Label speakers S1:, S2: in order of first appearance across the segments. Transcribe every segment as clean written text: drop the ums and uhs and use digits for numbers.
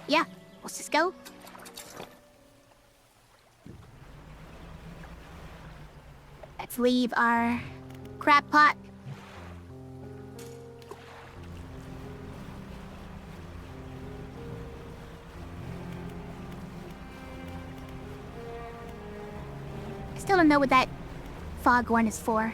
S1: Yeah, let's just go. Let's leave our crab pot. I still don't know what that foghorn is for.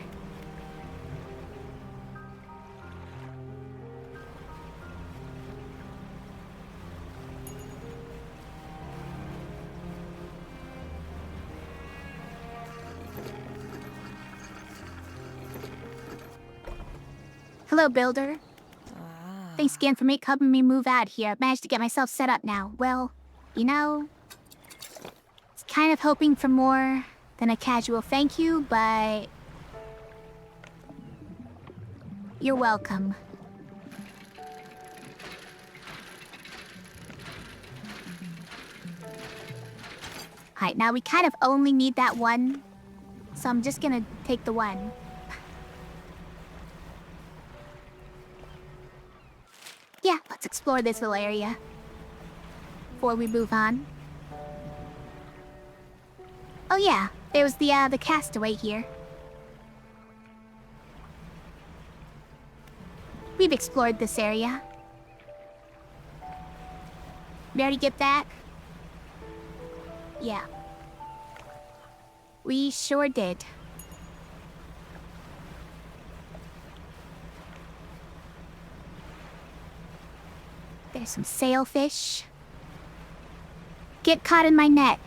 S1: Hello, builder. Thanks again for helping me move out here. I've managed to get myself set up now. Well, you know, it's kind of hoping for more than a casual thank you, but you're welcome. Alright, now we kind of only need that one, so I'm just gonna take the one. Yeah, let's explore this little area before we move on. Oh yeah, there was the castaway here. We've explored this area. We already get that? Yeah. We sure did. There's some sailfish. Get caught in my net.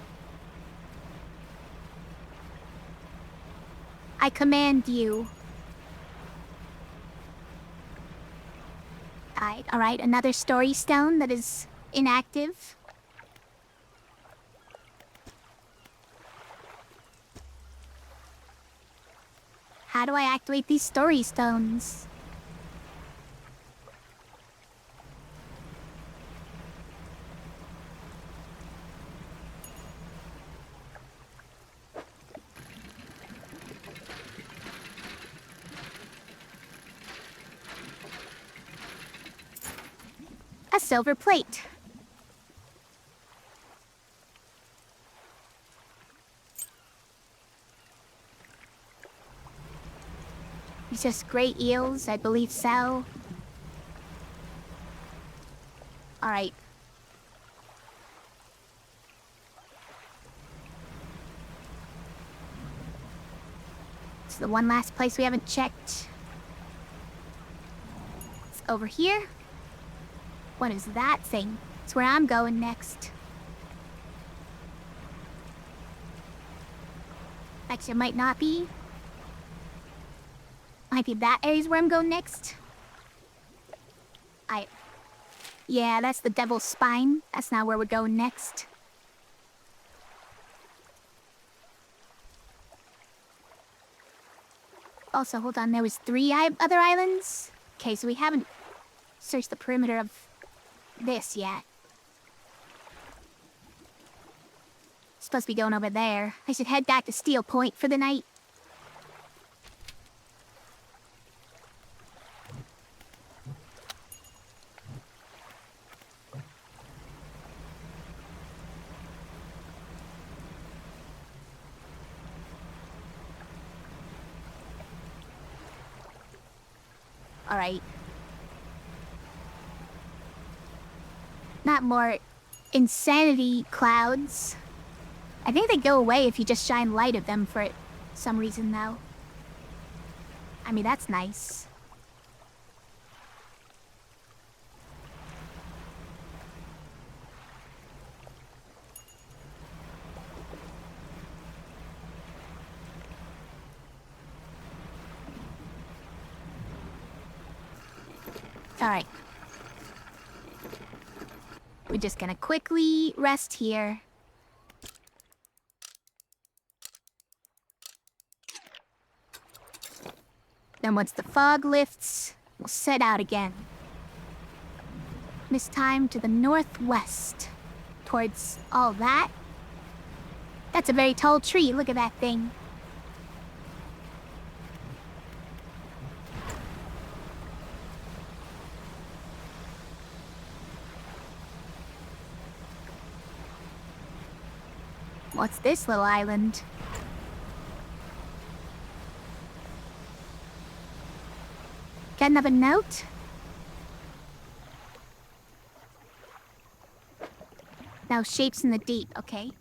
S1: I command you. Alright, another story stone that is inactive. How do I activate these story stones? A silver plate. It's just great eels, I believe so. Alright. It's the one last place we haven't checked. It's over here. What is that thing? It's where I'm going next. Actually, it might not be. Might be that area's where I'm going next. Yeah, that's the devil's spine. That's not where we're going next. Also, hold on, there was 3 other islands? Okay, so we haven't searched the perimeter of this yet. Supposed to be going over there. I should head back to Steel Point for the night. Alright. Not more insanity clouds. I think they go away if you just shine light at them for some reason, though. I mean, that's nice. Alright. We're just gonna quickly rest here. Then once the fog lifts, we'll set out again. This time to the northwest, towards all that. That's a very tall tree, look at that thing. What's this little island? Got another note? Now shapes in the deep, okay.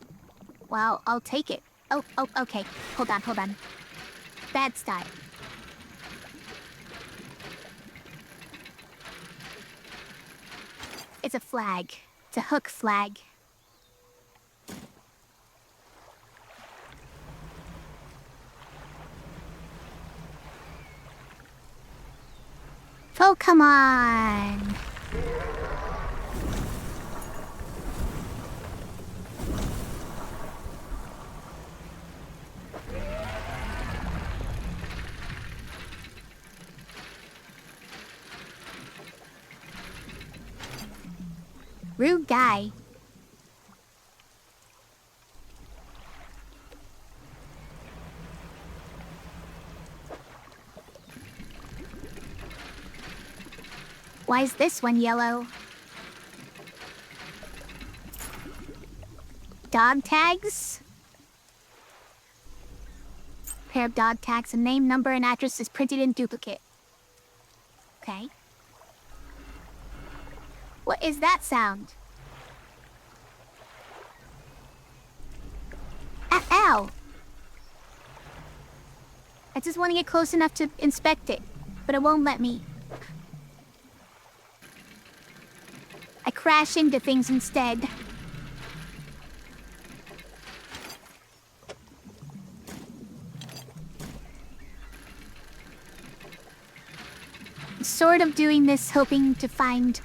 S1: Well, I'll take it. Oh, okay. Hold on. Bad style. It's a flag. It's a hook flag. Oh, come on! Rude guy. Why is this one yellow? Dog tags? Pair of dog tags, a name, number, and address is printed in duplicate. Okay. What is that sound? Ow! I just want to get close enough to inspect it, but it won't let me. I crash into things instead. I'm sort of doing this hoping to find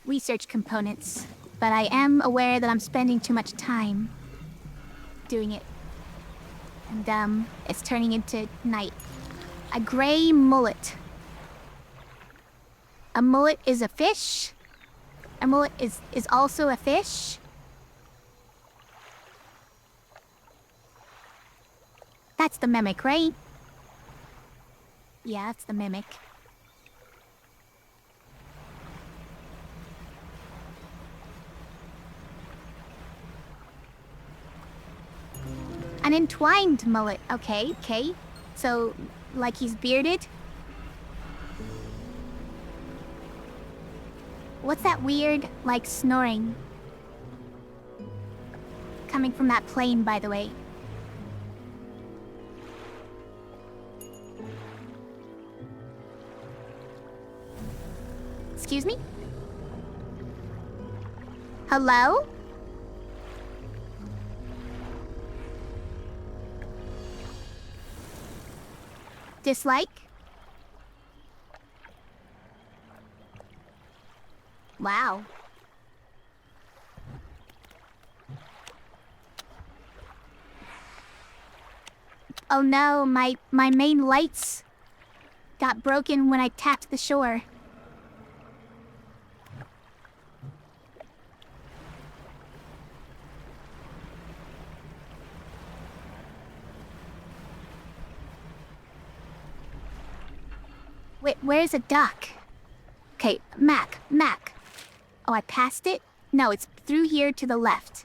S1: research components, but I am aware that I'm spending too much time doing it. And, it's turning into night. A gray mullet. A mullet is a fish? A mullet is also a fish? That's the mimic, right? Yeah, that's the mimic. An entwined mullet. Okay. So, like he's bearded? What's that weird, like, snoring? Coming from that plane, by the way. Excuse me? Hello? Dislike? Wow. Oh no, my main lights got broken when I tapped the shore. Wait, where's a duck? Okay, Mac. Oh, I passed it? No, it's through here to the left.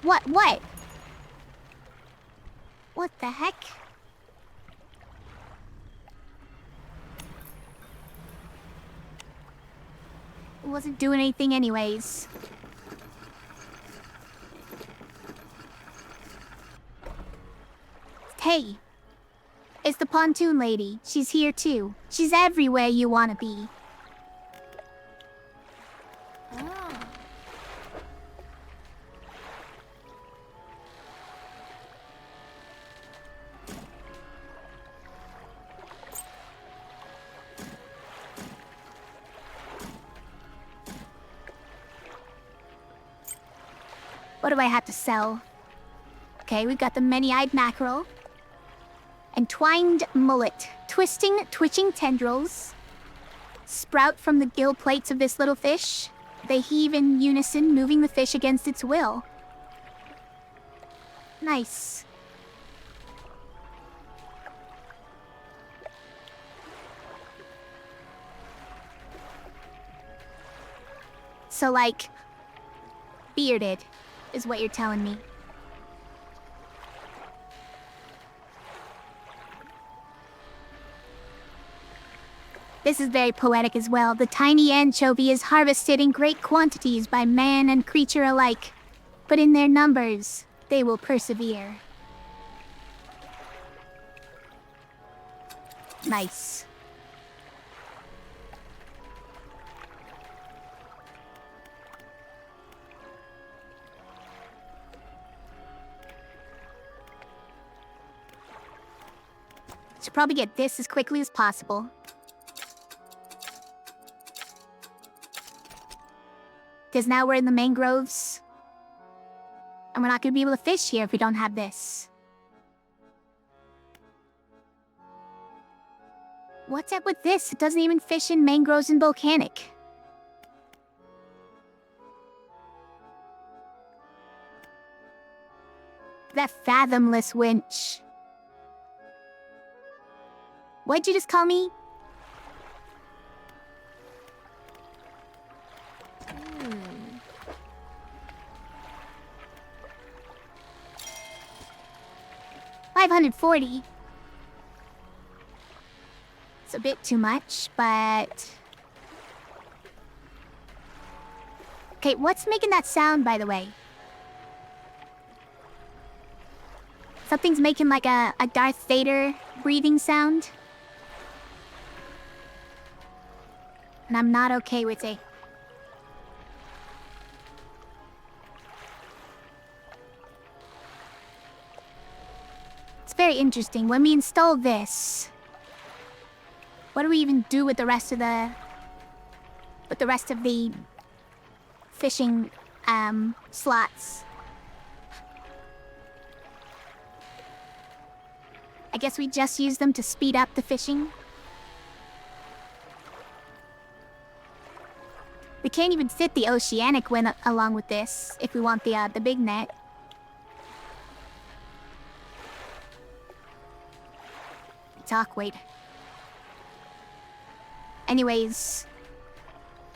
S1: What? What the heck? It wasn't doing anything anyways. Hey, it's the pontoon lady. She's here too. She's everywhere you want to be. What do I have to sell? Okay, we've got the many-eyed mackerel. Entwined mullet. Twitching tendrils sprout from the gill plates of this little fish. They heave in unison, moving the fish against its will. Nice. So, like, bearded, is what you're telling me. This is very poetic as well. The tiny anchovy is harvested in great quantities by man and creature alike, but in their numbers, they will persevere. Nice. Should probably get this as quickly as possible. Because now we're in the mangroves. And we're not going to be able to fish here if we don't have this. What's up with this? It doesn't even fish in mangroves and volcanic. That fathomless winch. What'd you just call me? $540. It's a bit too much, but... Okay, what's making that sound, by the way? Something's making like a Darth Vader breathing sound. And I'm not okay with it. It's very interesting. When we install this, what do we even do with the rest of the... fishing, slots? I guess we just use them to speed up the fishing. We can't even fit the oceanic one along with this if we want the big net. It's awkward. Anyways,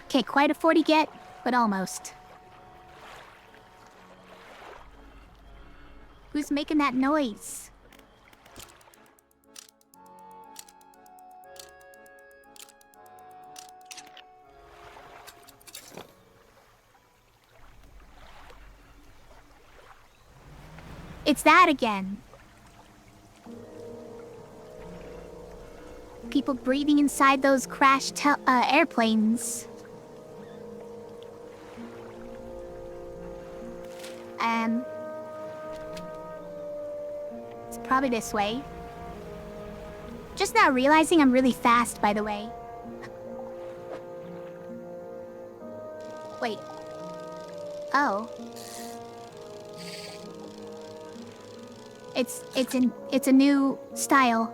S1: can't quite afford it yet, but almost. Who's making that noise? It's that again. People breathing inside those crashed airplanes. It's probably this way. Just now realizing I'm really fast, by the way. Wait. Oh. It's a new style.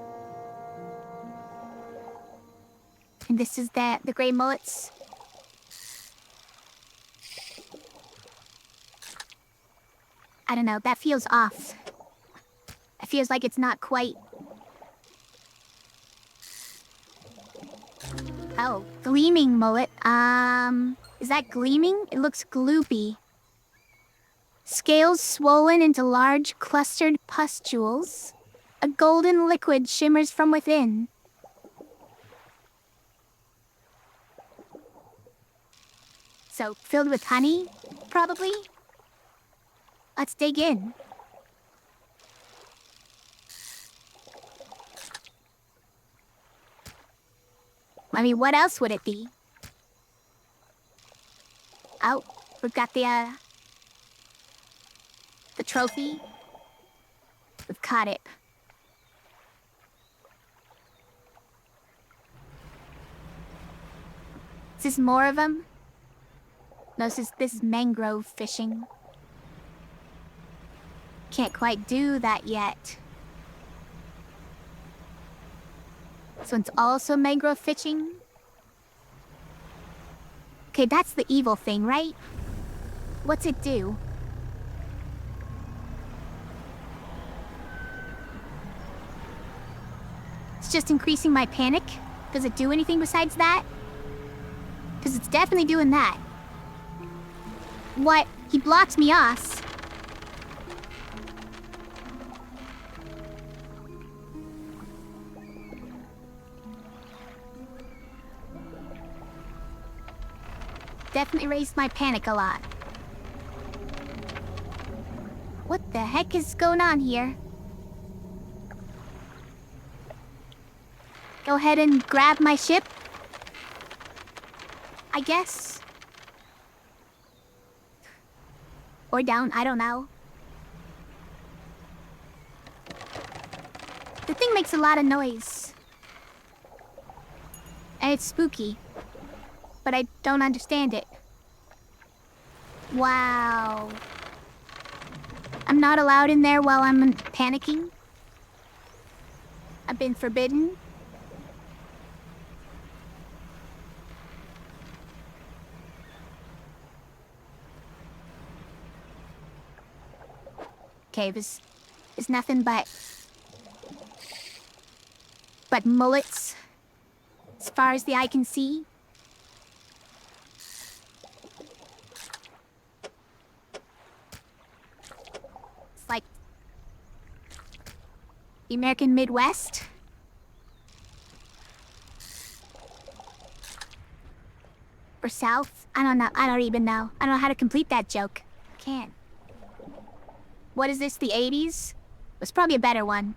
S1: And this is the gray mullets. I don't know, that feels off. It feels like it's not quite... Oh, gleaming mullet. Is that gleaming? It looks gloopy. Scales swollen into large clustered pustules. A golden liquid shimmers from within. So, filled with honey, probably? Let's dig in. I mean, what else would it be? Oh, we've got the trophy. We've caught it. Is this more of them? No, this is mangrove fishing. Can't quite do that yet. So it's also mangrove fishing? Okay, that's the evil thing, right? What's it do? It's just increasing my panic? Does it do anything besides that? Because it's definitely doing that. What? He blocked me off. Definitely raised my panic a lot. What the heck is going on here? Go ahead and grab my ship, I guess. Or down, I don't know. The thing makes a lot of noise. And it's spooky. But I don't understand it. Wow. I'm not allowed in there while I'm panicking. I've been forbidden. Cave is nothing but mullets, as far as the eye can see. It's like the American Midwest. Or South? I don't know. I don't even know. I don't know how to complete that joke. Can't. What is this, the 80s? It was probably a better one.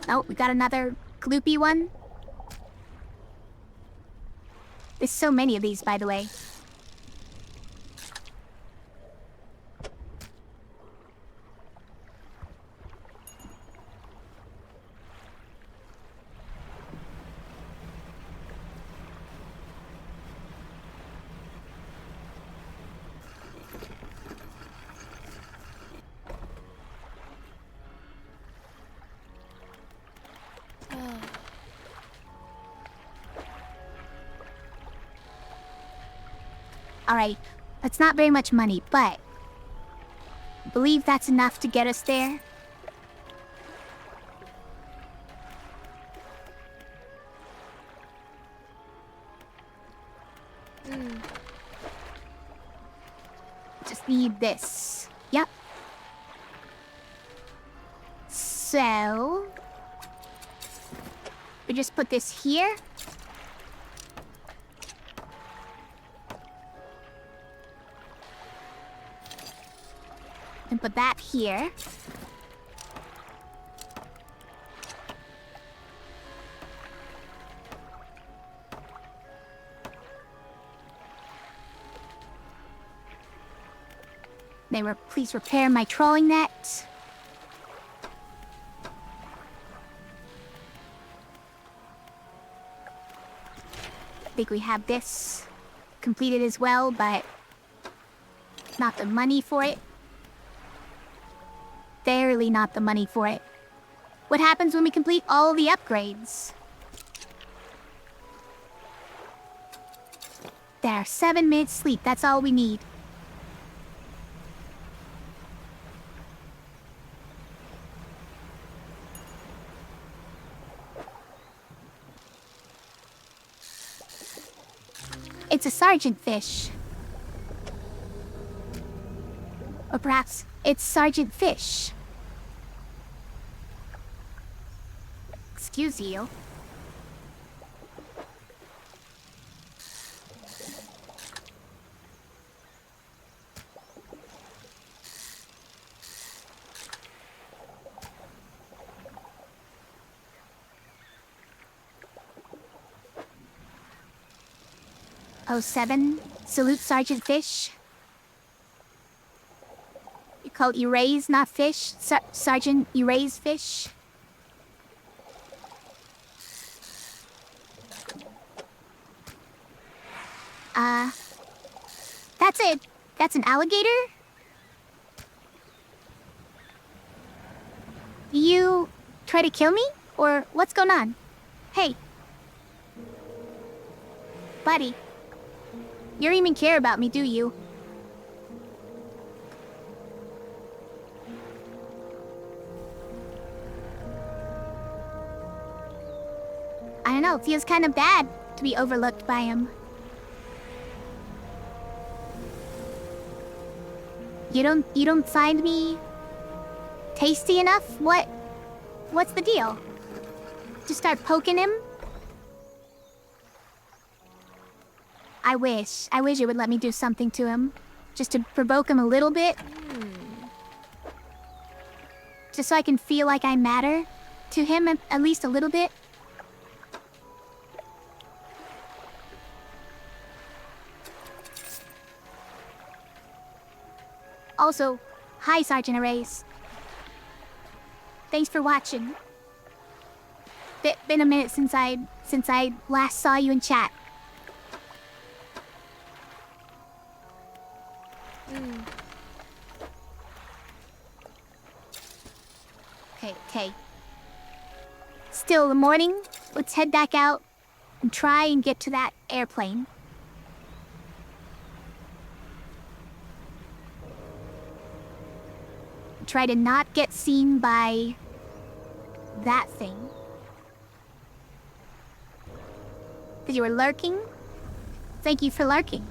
S1: Oh, we got another gloopy one. There's so many of these, by the way. Alright, that's not very much money, but I believe that's enough to get us there. Just need this. Yep. So we just put this here. And put that here. Please repair my trolling net. I think we have this completed as well, but not the money for it. Barely not the money for it. What happens when we complete all the upgrades? There, 7 minutes sleep, that's all we need. It's a sergeant fish. Or perhaps it's Sergeant Fish. Excuse you. Oh, 07, salute Sergeant Fish. You call erase, not fish? Sergeant erase fish? That's it. That's an alligator? You try to kill me? Or what's going on? Hey. Buddy. You don't even care about me, do you? I don't know, it feels kind of bad to be overlooked by him. You don't find me tasty enough? What's the deal? Just start poking him? I wish you would let me do something to him. Just to provoke him a little bit. Just so I can feel like I matter to him at least a little bit. Also, hi Sergeant Arrays. Thanks for watching. Been a minute since I last saw you in chat. Okay. Still the morning. Let's head back out and try and get to that airplane. Try to not get seen by that thing. That you were lurking? Thank you for lurking.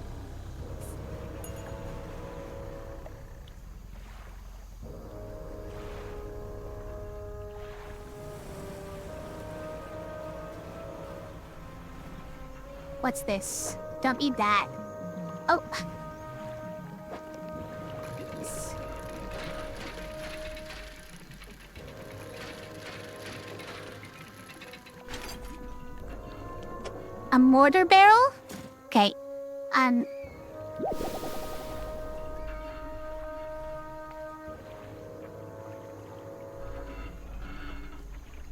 S1: What's this? Don't eat that. Oh. A mortar barrel? Okay.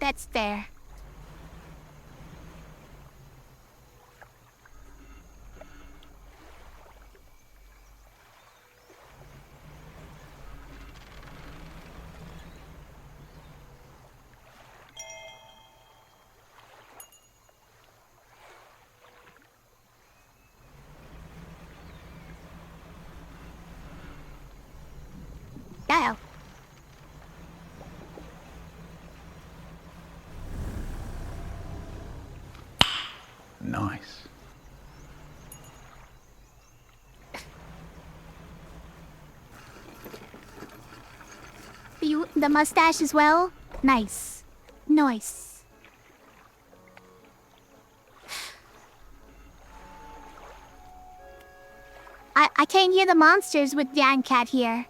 S1: That's fair. Dial.
S2: Nice.
S1: The mustache as well? Nice. Nice. I can't hear the monsters with Dan Cat here.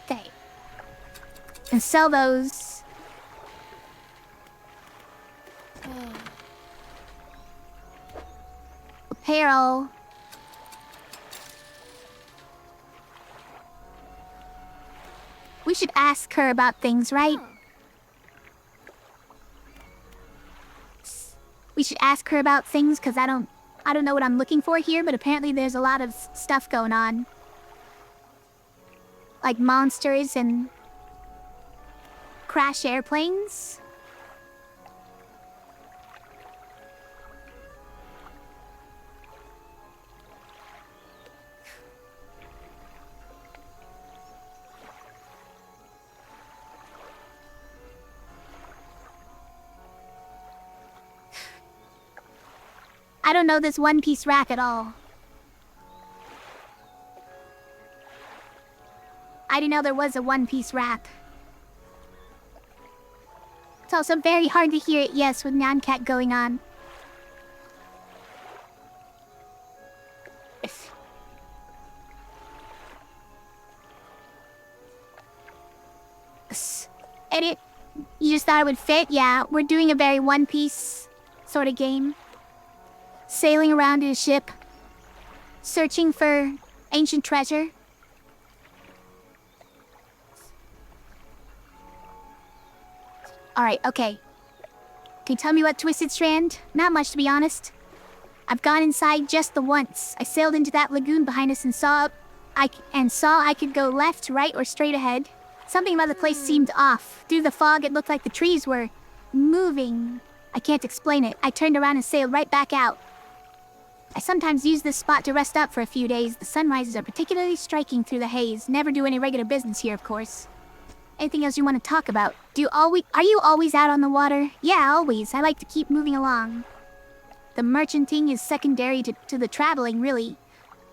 S1: Okay. And sell those. Apparel. We should ask her about things, right? We should ask her about things, because I don't know what I'm looking for here, but apparently there's a lot of stuff going on. Like monsters and crash airplanes. I don't know this One Piece rack at all. I didn't know there was a One Piece rap. It's also very hard to hear it, yes, with Nyan-Cat going on. Edit. You just thought it would fit? Yeah, we're doing a very One Piece sort of game. Sailing around in a ship. Searching for ancient treasure. Alright, okay. Can you tell me what Twisted Strand? Not much, to be honest. I've gone inside just the once. I sailed into that lagoon behind us and saw I could go left, right, or straight ahead. Something about the place seemed off. Through the fog, it looked like the trees were moving. I can't explain it. I turned around and sailed right back out. I sometimes use this spot to rest up for a few days. The sunrises are particularly striking through the haze. Never do any regular business here, of course. Anything else you want to talk about? Are you always out on the water? Yeah, always. I like to keep moving along. The merchanting is secondary to the traveling, really.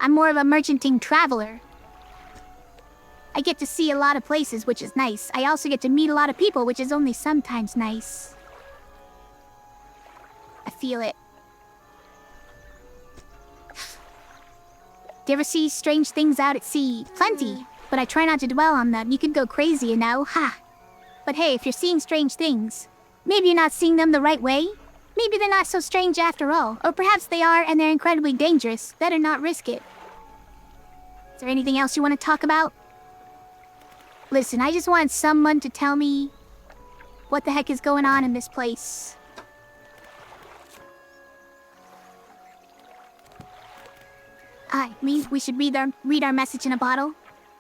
S1: I'm more of a merchanting traveler. I get to see a lot of places, which is nice. I also get to meet a lot of people, which is only sometimes nice. I feel it. Do you ever see strange things out at sea? Plenty, but I try not to dwell on them. You could go crazy, you know? Ha! But hey, if you're seeing strange things, maybe you're not seeing them the right way? Maybe they're not so strange after all. Or perhaps they are and they're incredibly dangerous. Better not risk it. Is there anything else you want to talk about? Listen, I just want someone to tell me what the heck is going on in this place. We should read our message in a bottle.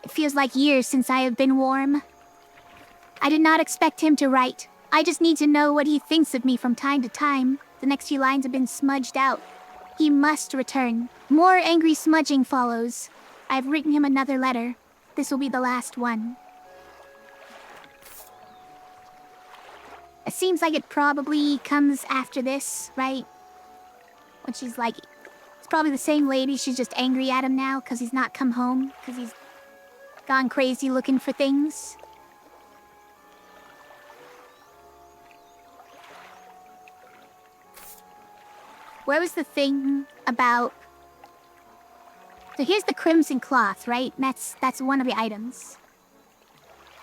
S1: It feels like years since I have been warm. I did not expect him to write. I just need to know what he thinks of me from time to time. The next few lines have been smudged out. He must return. More angry smudging follows. I've written him another letter. This will be the last one. It seems like it probably comes after this, right? When she's like... It's probably the same lady, she's just angry at him now because he's not come home. Because he's gone crazy looking for things. Where was the thing about... So here's the crimson cloth, right? That's one of the items.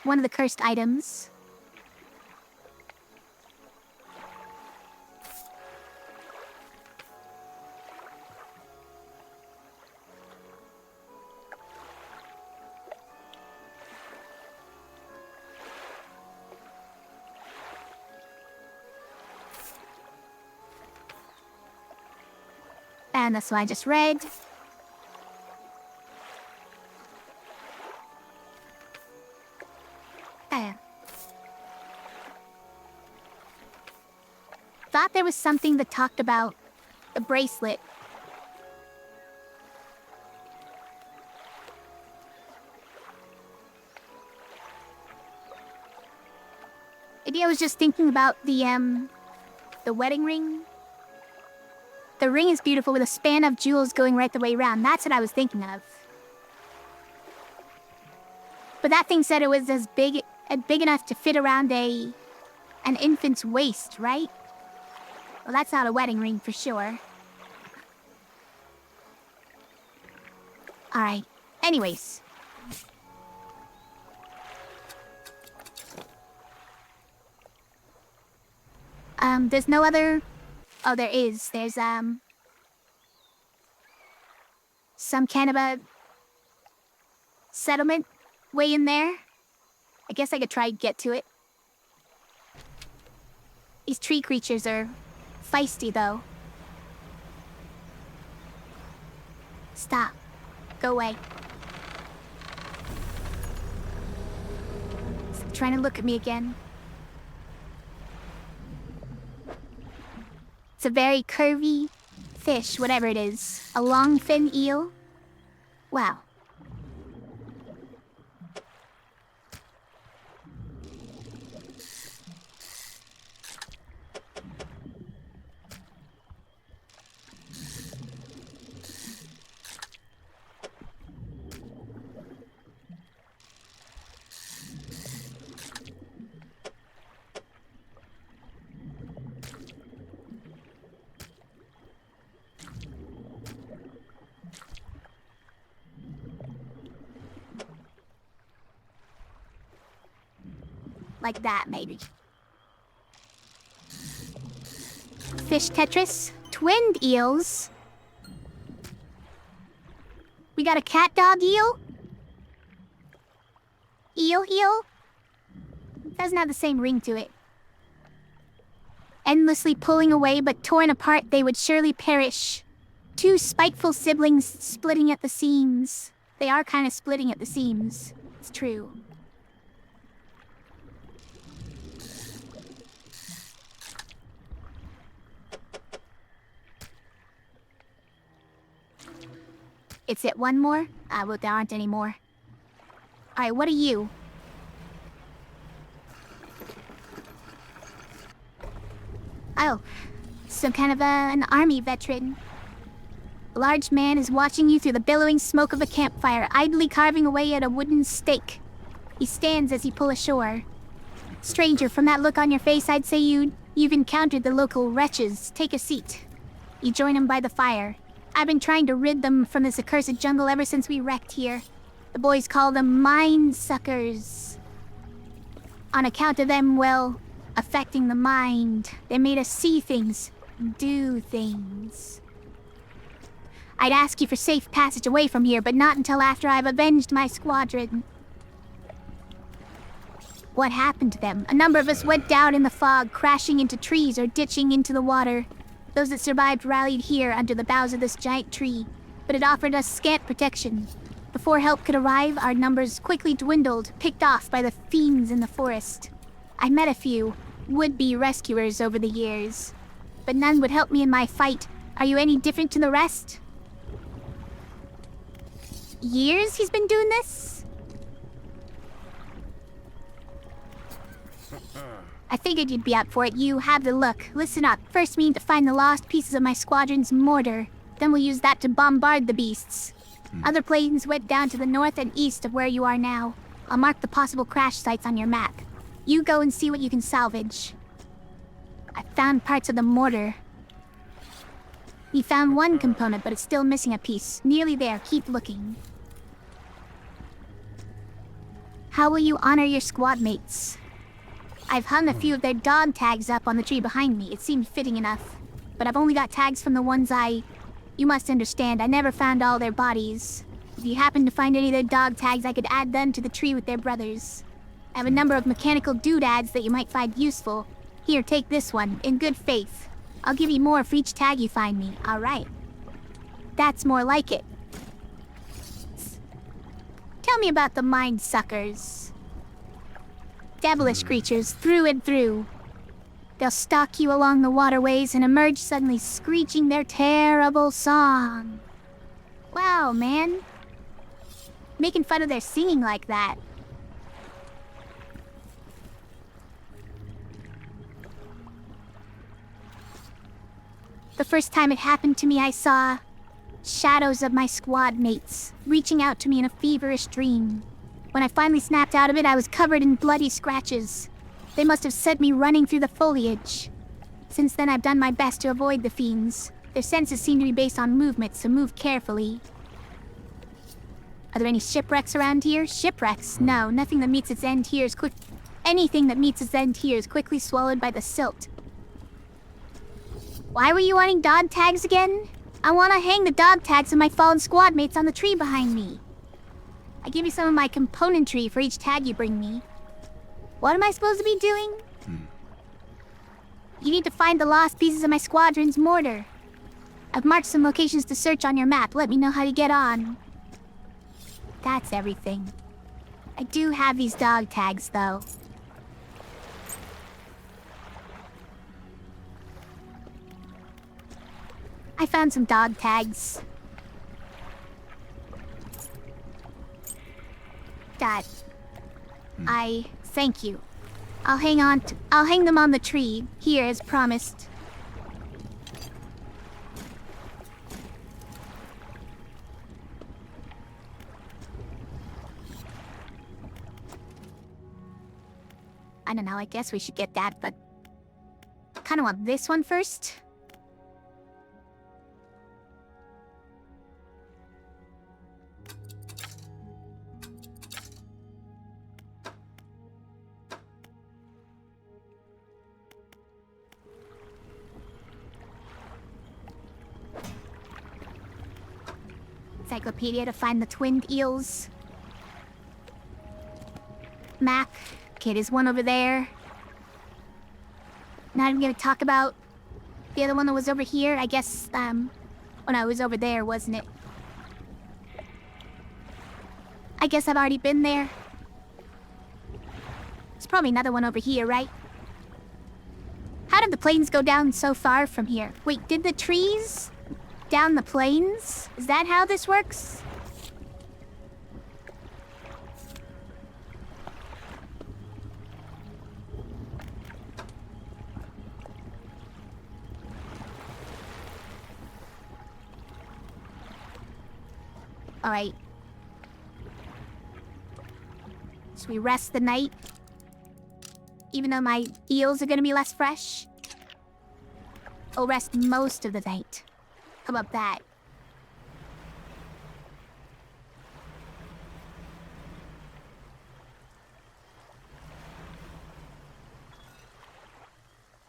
S1: One of the cursed items. And that's what I just read. Thought there was something that talked about the bracelet. Maybe I was just thinking about the wedding ring. The ring is beautiful with a span of jewels going right the way around. That's what I was thinking of. But that thing said it was as big enough to fit around an infant's waist, right? Well, that's not a wedding ring for sure. Alright. Anyways. There's no other... Oh, there is. There's, some kind of a settlement way in there. I guess I could try to get to it. These tree creatures are feisty, though. Stop. Go away. It's trying to look at me again. It's a very curvy fish, whatever it is. A long fin eel. Wow. Like that, maybe. Fish Tetris. Twinned eels. We got a cat dog eel? Eel? Doesn't have the same ring to it. Endlessly pulling away, but torn apart, they would surely perish. Two spiteful siblings splitting at the seams. They are kind of splitting at the seams. It's true. It's it one more? Well, there aren't any more. Alright, what are you? Oh, some kind of an army veteran. A large man is watching you through the billowing smoke of a campfire, idly carving away at a wooden stake. He stands as you pull ashore. Stranger, from that look on your face, I'd say you've encountered the local wretches. Take a seat. You join them by the fire. I've been trying to rid them from this accursed jungle ever since we wrecked here. The boys call them mind suckers. On account of them, well, affecting the mind, they made us see things, do things. I'd ask you for safe passage away from here, but not until after I've avenged my squadron. What happened to them? A number of us went down in the fog, crashing into trees or ditching into the water. Those that survived rallied here under the boughs of this giant tree, but it offered us scant protection. Before help could arrive, our numbers quickly dwindled, picked off by the fiends in the forest. I met a few would-be rescuers over the years, but none would help me in my fight. Are you any different to the rest? Years he's been doing this? I figured you'd be up for it. You have the look. Listen up. First, we need to find the lost pieces of my squadron's mortar. Then we'll use that to bombard the beasts. Other planes went down to the north and east of where you are now. I'll mark the possible crash sites on your map. You go and see what you can salvage. I found parts of the mortar. We found one component, but it's still missing a piece. Nearly there. Keep looking. How will you honor your squad mates? I've hung a few of their dog tags up on the tree behind me. It seemed fitting enough. But I've only got tags from the ones You must understand, I never found all their bodies. If you happen to find any of their dog tags, I could add them to the tree with their brothers. I have a number of mechanical doodads that you might find useful. Here, take this one, in good faith. I'll give you more for each tag you find me, alright? That's more like it. Tell me about the mind suckers. Devilish creatures through and through. They'll stalk you along the waterways and emerge suddenly screeching their terrible song. Wow, man. Making fun of their singing like that. The first time it happened to me, I saw shadows of my squad mates reaching out to me in a feverish dream. When I finally snapped out of it, I was covered in bloody scratches. They must have sent me running through the foliage. Since then, I've done my best to avoid the fiends. Their senses seem to be based on movement, so move carefully. Are there any shipwrecks around here? Shipwrecks? No, nothing that meets its end here is Anything that meets its end here is quickly swallowed by the silt. Why were you wanting dog tags again? I want to hang the dog tags of my fallen squad mates on the tree behind me. I give you some of my componentry for each tag you bring me. What am I supposed to be doing? You need to find the lost pieces of my squadron's mortar. I've marked some locations to search on your map. Let me know how to get on. That's everything. I do have these dog tags, though. I found some dog tags. Dad. I thank you. I'll hang them on the tree, here as promised. I don't know, I guess we should get that, but I kinda want this one first. encyclopedia to find the twinned eels. Map. Okay, there's one over there. Now I'm gonna talk about the other one that was over here. I guess, oh no, it was over there, wasn't it? I guess I've already been there. There's probably another one over here, right? How did the plains go down so far from here? Wait, did the trees down the plains? Is that how this works? Alright. So we rest the night. Even though my eels are gonna be less fresh. I'll rest most of the night. How about that?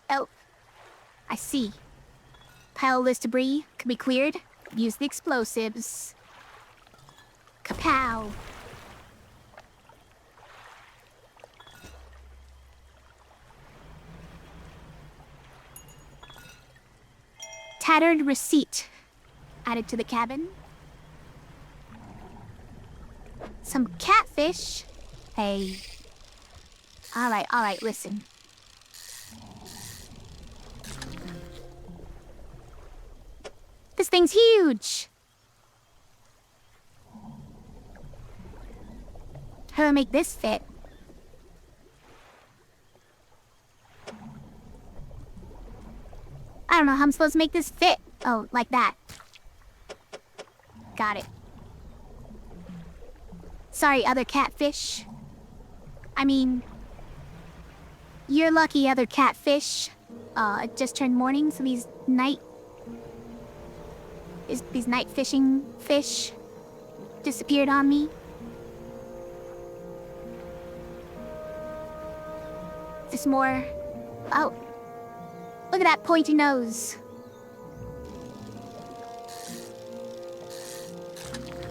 S1: Oh. I see. Pile of this debris could be cleared. Use the explosives. Kapow! Tattered receipt. Added to the cabin. Some catfish. Hey. Alright, listen. This thing's huge! How do I make this fit? I don't know how I'm supposed to make this fit. Oh, like that. Got it. Sorry, other catfish. I mean... You're lucky, other catfish. It just turned morning, so these night fishing fish disappeared on me. There's more... Oh. Look at that pointy nose.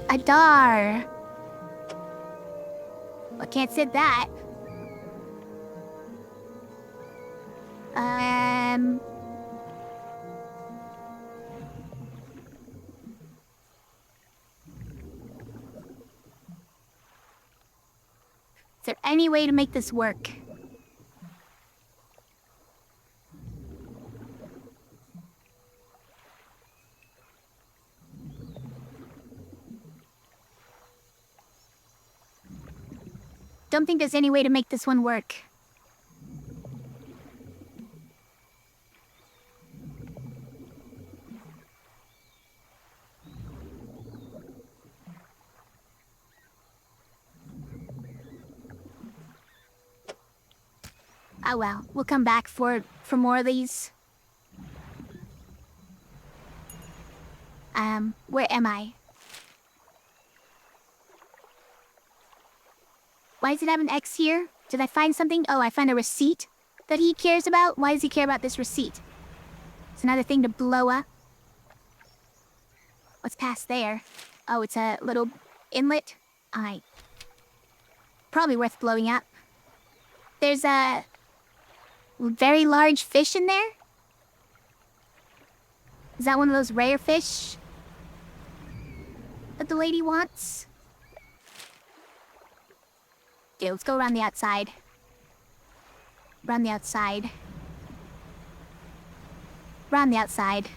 S1: A dar. I can't sit that. Is there any way to make this work? Don't think there's any way to make this one work. Oh well, we'll come back for more of these. Where am I? Why does it have an X here? Did I find something? Oh, I found a receipt that he cares about? Why does he care about this receipt? It's another thing to blow up. What's past there? Oh, it's a little inlet? Alright. Probably worth blowing up. There's a very large fish in there? Is that one of those rare fish that the lady wants? Okay, let's go around the outside. Around the outside. Around the outside.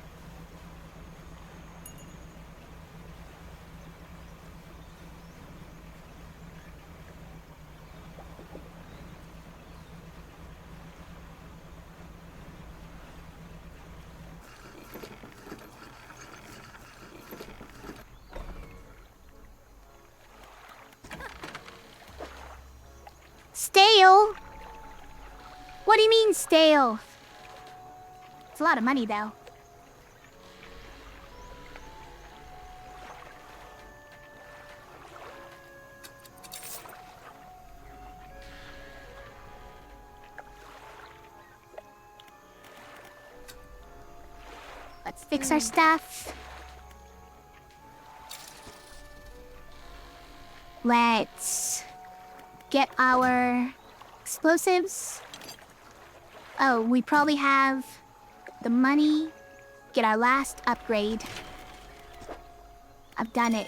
S1: Stale? What do you mean, stale? It's a lot of money, though. Let's fix our stuff. Let's get our explosives. Oh, we probably have the money. Get our last upgrade. I've done it.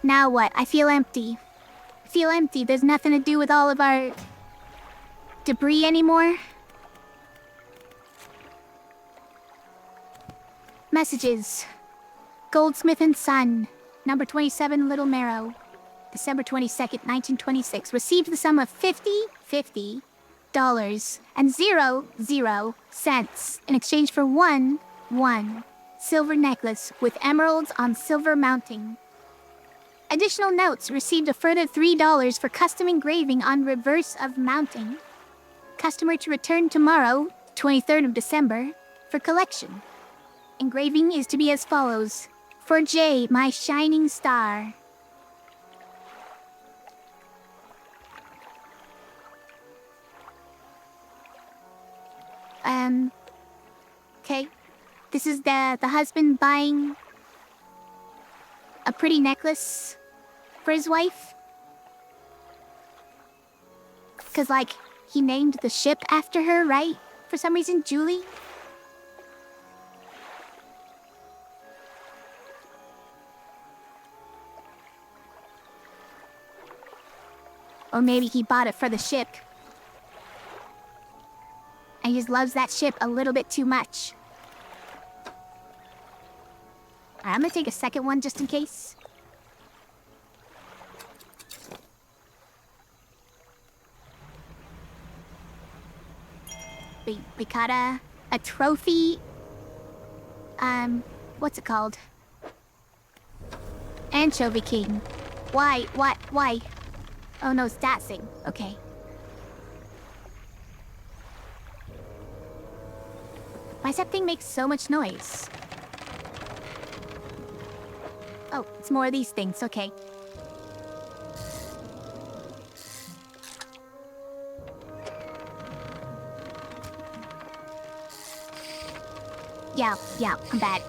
S1: Now what? I feel empty. I feel empty. There's nothing to do with all of our debris anymore. Messages. Goldsmith and Son, number 27, Little Marrow, December 22nd, 1926. Received the sum of $50 and 00 cents in exchange for one silver necklace with emeralds on silver mounting. Additional notes received a further $3 for custom engraving on reverse of mounting. Customer to return tomorrow, 23rd of December, for collection. Engraving is to be as follows. For Jay, my shining star. Okay. This is the husband buying a pretty necklace for his wife. 'Cause, like, he named the ship after her, right? For some reason, Julie? Or maybe he bought it for the ship. And he just loves that ship a little bit too much. Alright, I'm gonna take a second one just in case. We got a trophy. What's it called? Anchovy King. Why? Oh no, it's that thing. Okay. Why does that thing make so much noise? Oh, it's more of these things. Okay. Yeah, I'm bad.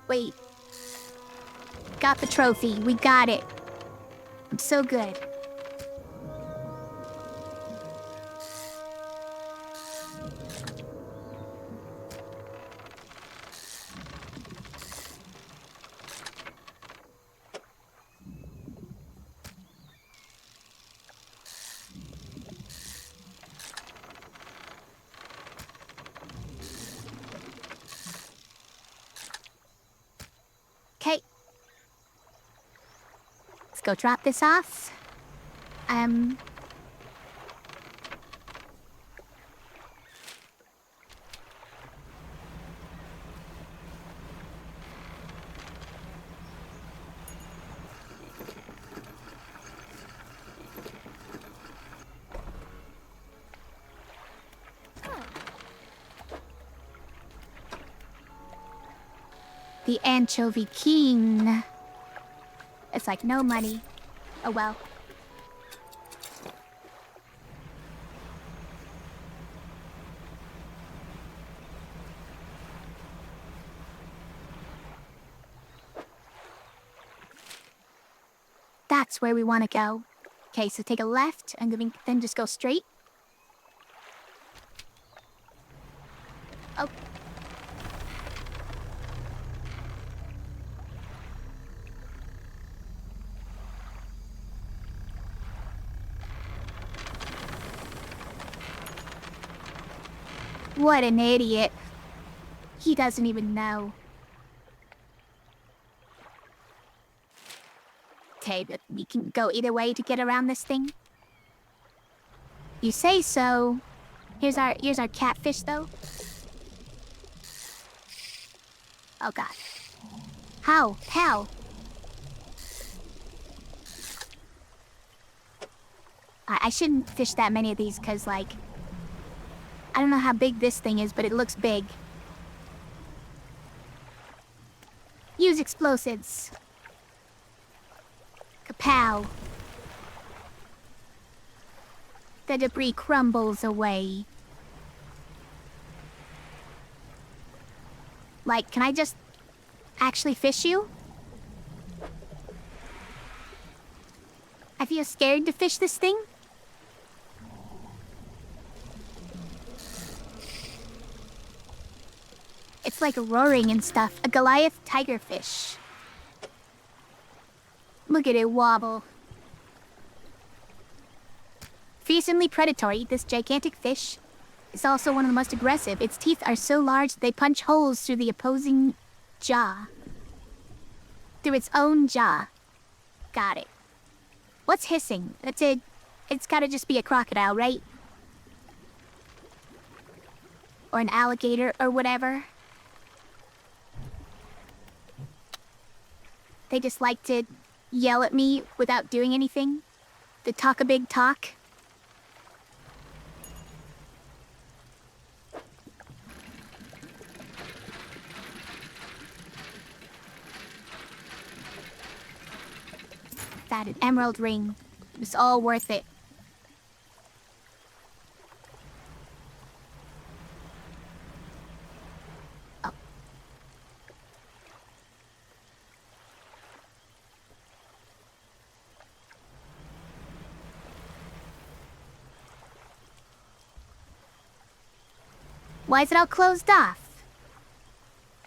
S1: Wait. Got the trophy. We got it. I'm so good. Okay. Let's go drop this off. The Anchovy King. It's like no money. Oh well. That's where we want to go. Okay, so take a left and then just go straight. Oh. What an idiot. He doesn't even know. Okay, but we can go either way to get around this thing. You say so. Here's our catfish though. Oh god. How? I shouldn't fish that many of these because, like, I don't know how big this thing is, but it looks big. Use explosives. Kapow. The debris crumbles away. Like, can I just actually fish you? I feel scared to fish this thing. It's like roaring and stuff. A Goliath tigerfish. Look at it wobble. Fearsomely predatory, this gigantic fish is also one of the most aggressive. Its teeth are so large they punch holes through the opposing jaw. Through its own jaw. Got it. What's hissing? It's gotta just be a crocodile, right? Or an alligator or whatever. They just like to yell at me without doing anything. They talk a big talk. That an emerald ring. It was all worth it. Oh. Why is it all closed off?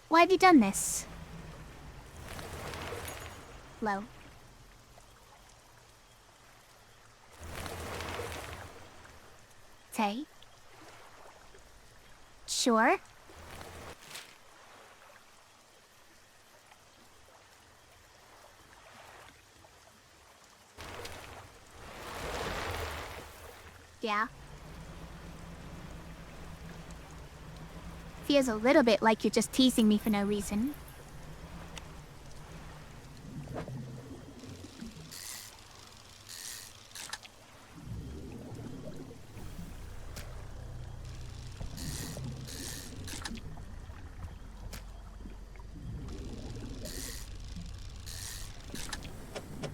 S1: Why have you done this? Hello? Tay? Sure. Yeah. Feels a little bit like you're just teasing me for no reason.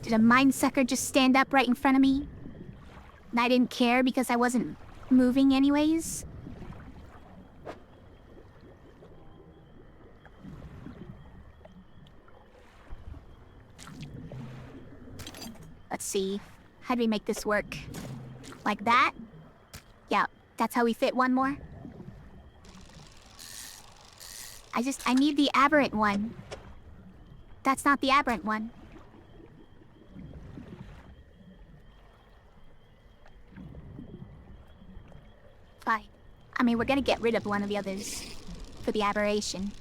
S1: Did a mind sucker just stand up right in front of me? And I didn't care because I wasn't moving anyways? Let's see. How'd we make this work? Like that? Yeah, that's how we fit one more. I need the aberrant one. That's not the aberrant one. Fine. I mean, we're gonna get rid of one of the others for the aberration.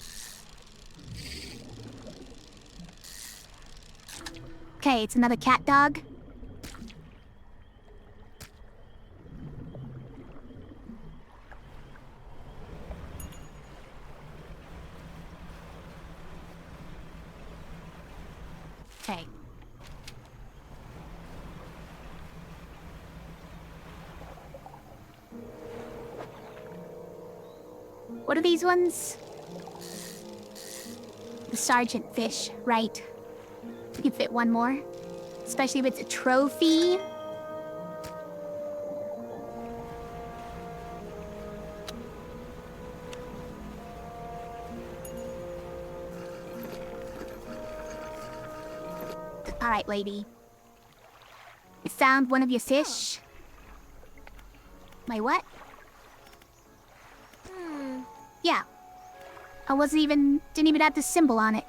S1: Okay, it's another cat dog. Okay. What are these ones? The sergeant fish, right. You can fit one more. Especially if it's a trophy. Alright, lady. You found one of your fish? My what? Yeah. Didn't even have the symbol on it.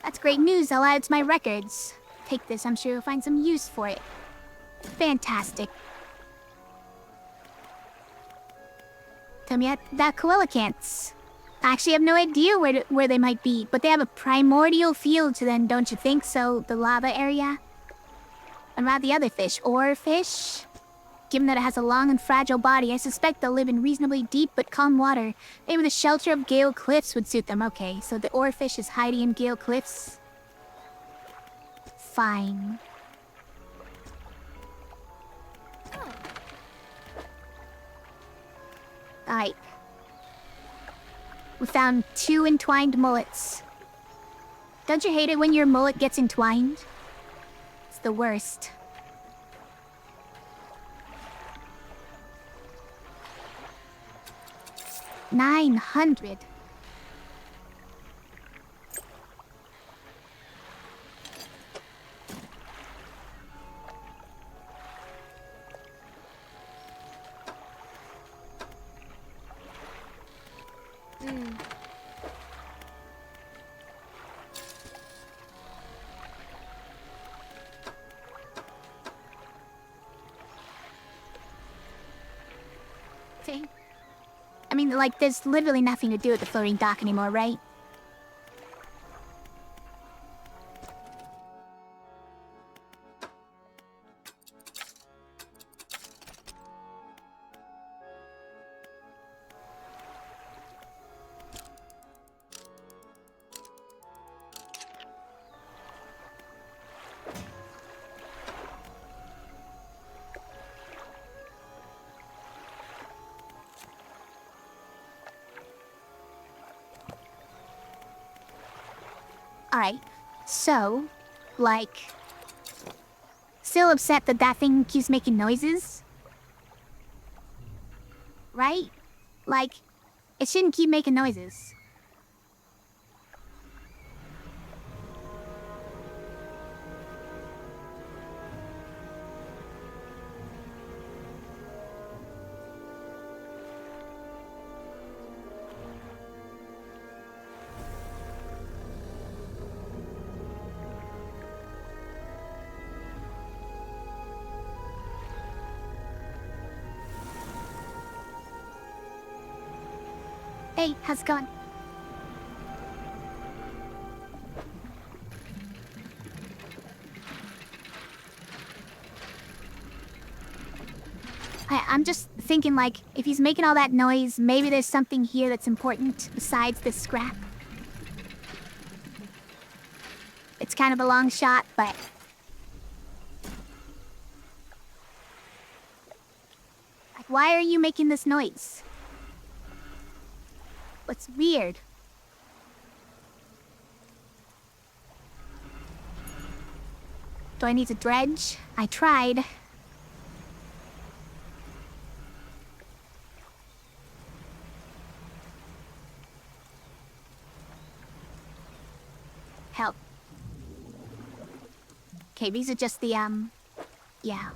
S1: That's great news, I'll add it to my records. Take this, I'm sure you'll find some use for it. Fantastic. Tell me that coelacanths. I actually have no idea where they might be, but they have a primordial feel to them, don't you think so? The lava area? And about the other fish, oarfish? Given that it has a long and fragile body, I suspect they'll live in reasonably deep but calm water. Maybe the shelter of Gale Cliffs would suit them. Okay, so the oarfish is hiding in Gale Cliffs? Fine. Alright. We found 2 entwined mullets. Don't you hate it when your mullet gets entwined? It's the worst. $900. fishing? I mean, like, there's literally nothing to do at the floating dock anymore, right? Alright, so, like... Still upset that that thing keeps making noises? Right? Like, it shouldn't keep making noises. Hey, how's it going? I'm just thinking, like, if he's making all that noise, maybe there's something here that's important besides this scrap. It's kind of a long shot, but... Like, why are you making this noise? What's weird? Do I need to dredge? I tried. Help. Okay, these are just the, yeah.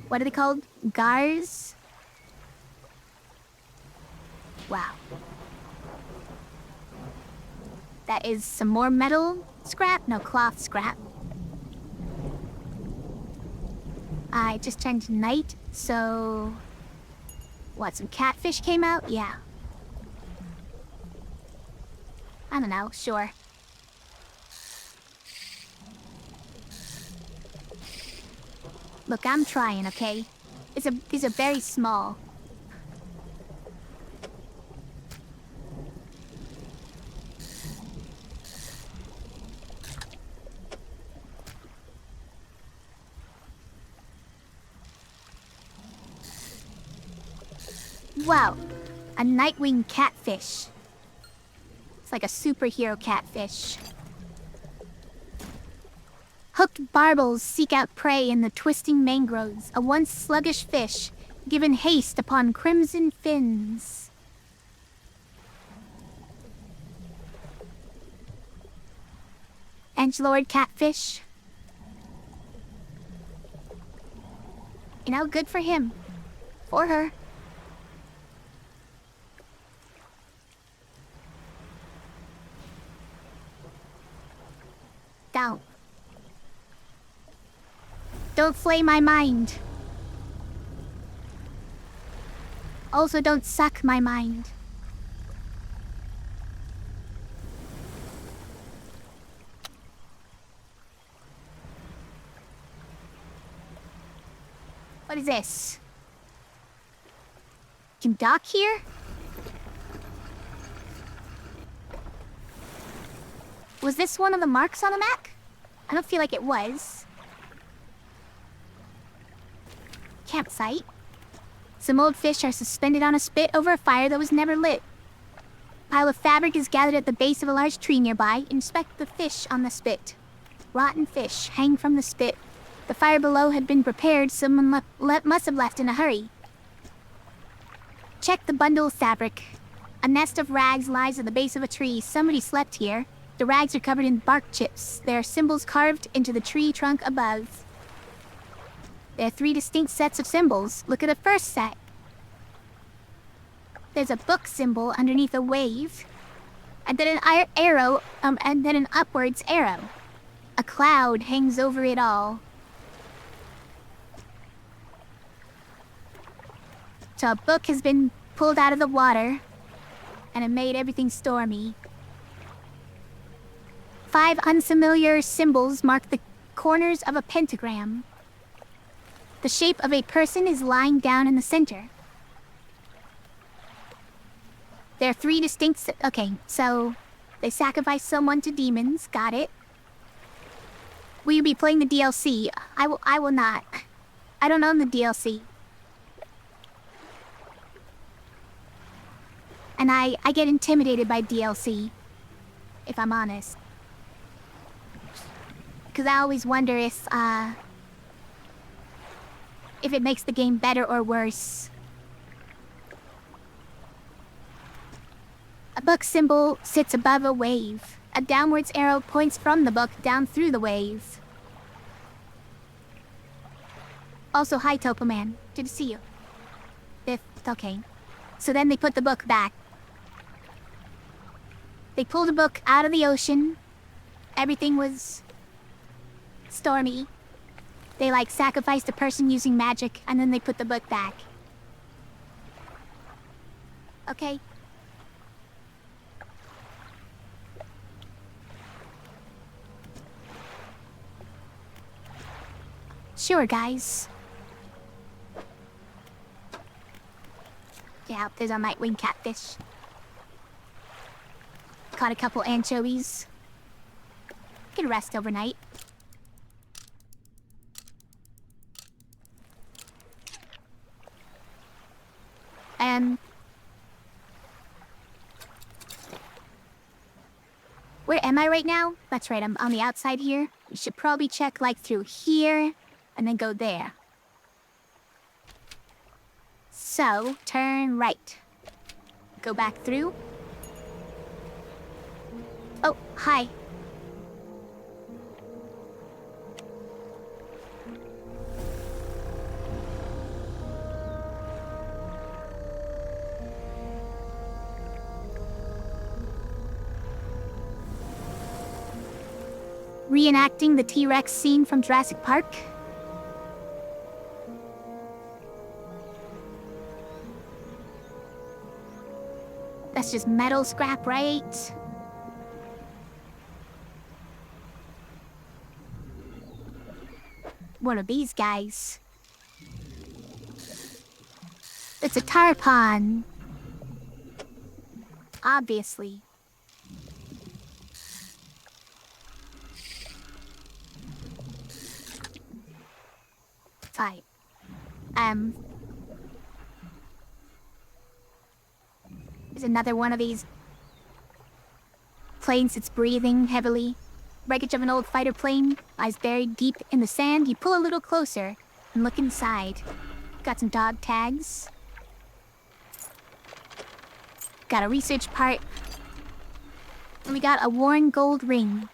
S1: What are they called? Gars? Wow. That is some more metal scrap? No, cloth scrap. I just changed night, so... What, some catfish came out? Yeah. I don't know, sure. Look, I'm trying, okay? These are very small. Wow, a nightwing catfish. It's like a superhero catfish. Hooked barbels seek out prey in the twisting mangroves, a once sluggish fish, given haste upon crimson fins. Edgelord catfish. You know, good for him. For her. Don't. Don't flay my mind. Also, don't suck my mind. What is this? Can dock here? Was this one of the marks on the map? I don't feel like it was. Campsite. Some old fish are suspended on a spit over a fire that was never lit. A pile of fabric is gathered at the base of a large tree nearby. Inspect the fish on the spit. Rotten fish hang from the spit. The fire below had been prepared. Someone must have left in a hurry. Check the bundle of fabric. A nest of rags lies at the base of a tree. Somebody slept here. The rags are covered in bark chips. There are symbols carved into the tree trunk above. There are 3 distinct sets of symbols. Look at the first set. There's a book symbol underneath a wave. And then an arrow, and then an upwards arrow. A cloud hangs over it all. So a book has been pulled out of the water, and it made everything stormy. 5 unfamiliar symbols mark the corners of a pentagram. The shape of a person is lying down in the center. There are 3 distinct... Okay, so they sacrifice someone to demons. Got it. Will you be playing the DLC? I will not. I don't own the DLC. And I get intimidated by DLC, if I'm honest. Because I always wonder if it makes the game better or worse. A book symbol sits above a wave. A downwards arrow points from the book down through the wave. Also, hi, Topo Man. Good to see you. Okay. So then they put the book back. They pulled the book out of the ocean. Everything was stormy. They, like, sacrificed a person using magic, and then they put the book back. Okay. Sure, guys. Yeah, there's our nightwing catfish. Caught a couple anchovies. Could rest overnight. Where am I right now? That's right, I'm on the outside here. We should probably check, like, through here, and then go there. So, turn right. Go back through. Oh, hi. Reenacting the T-Rex scene from Jurassic Park. That's just metal scrap, right? What are these guys? It's a tarpon. Obviously. Fine. There's another one of these planes that's breathing heavily. Wreckage of an old fighter plane lies buried deep in the sand. You pull a little closer and look inside. Got some dog tags. Got a research part. And we got a worn gold ring.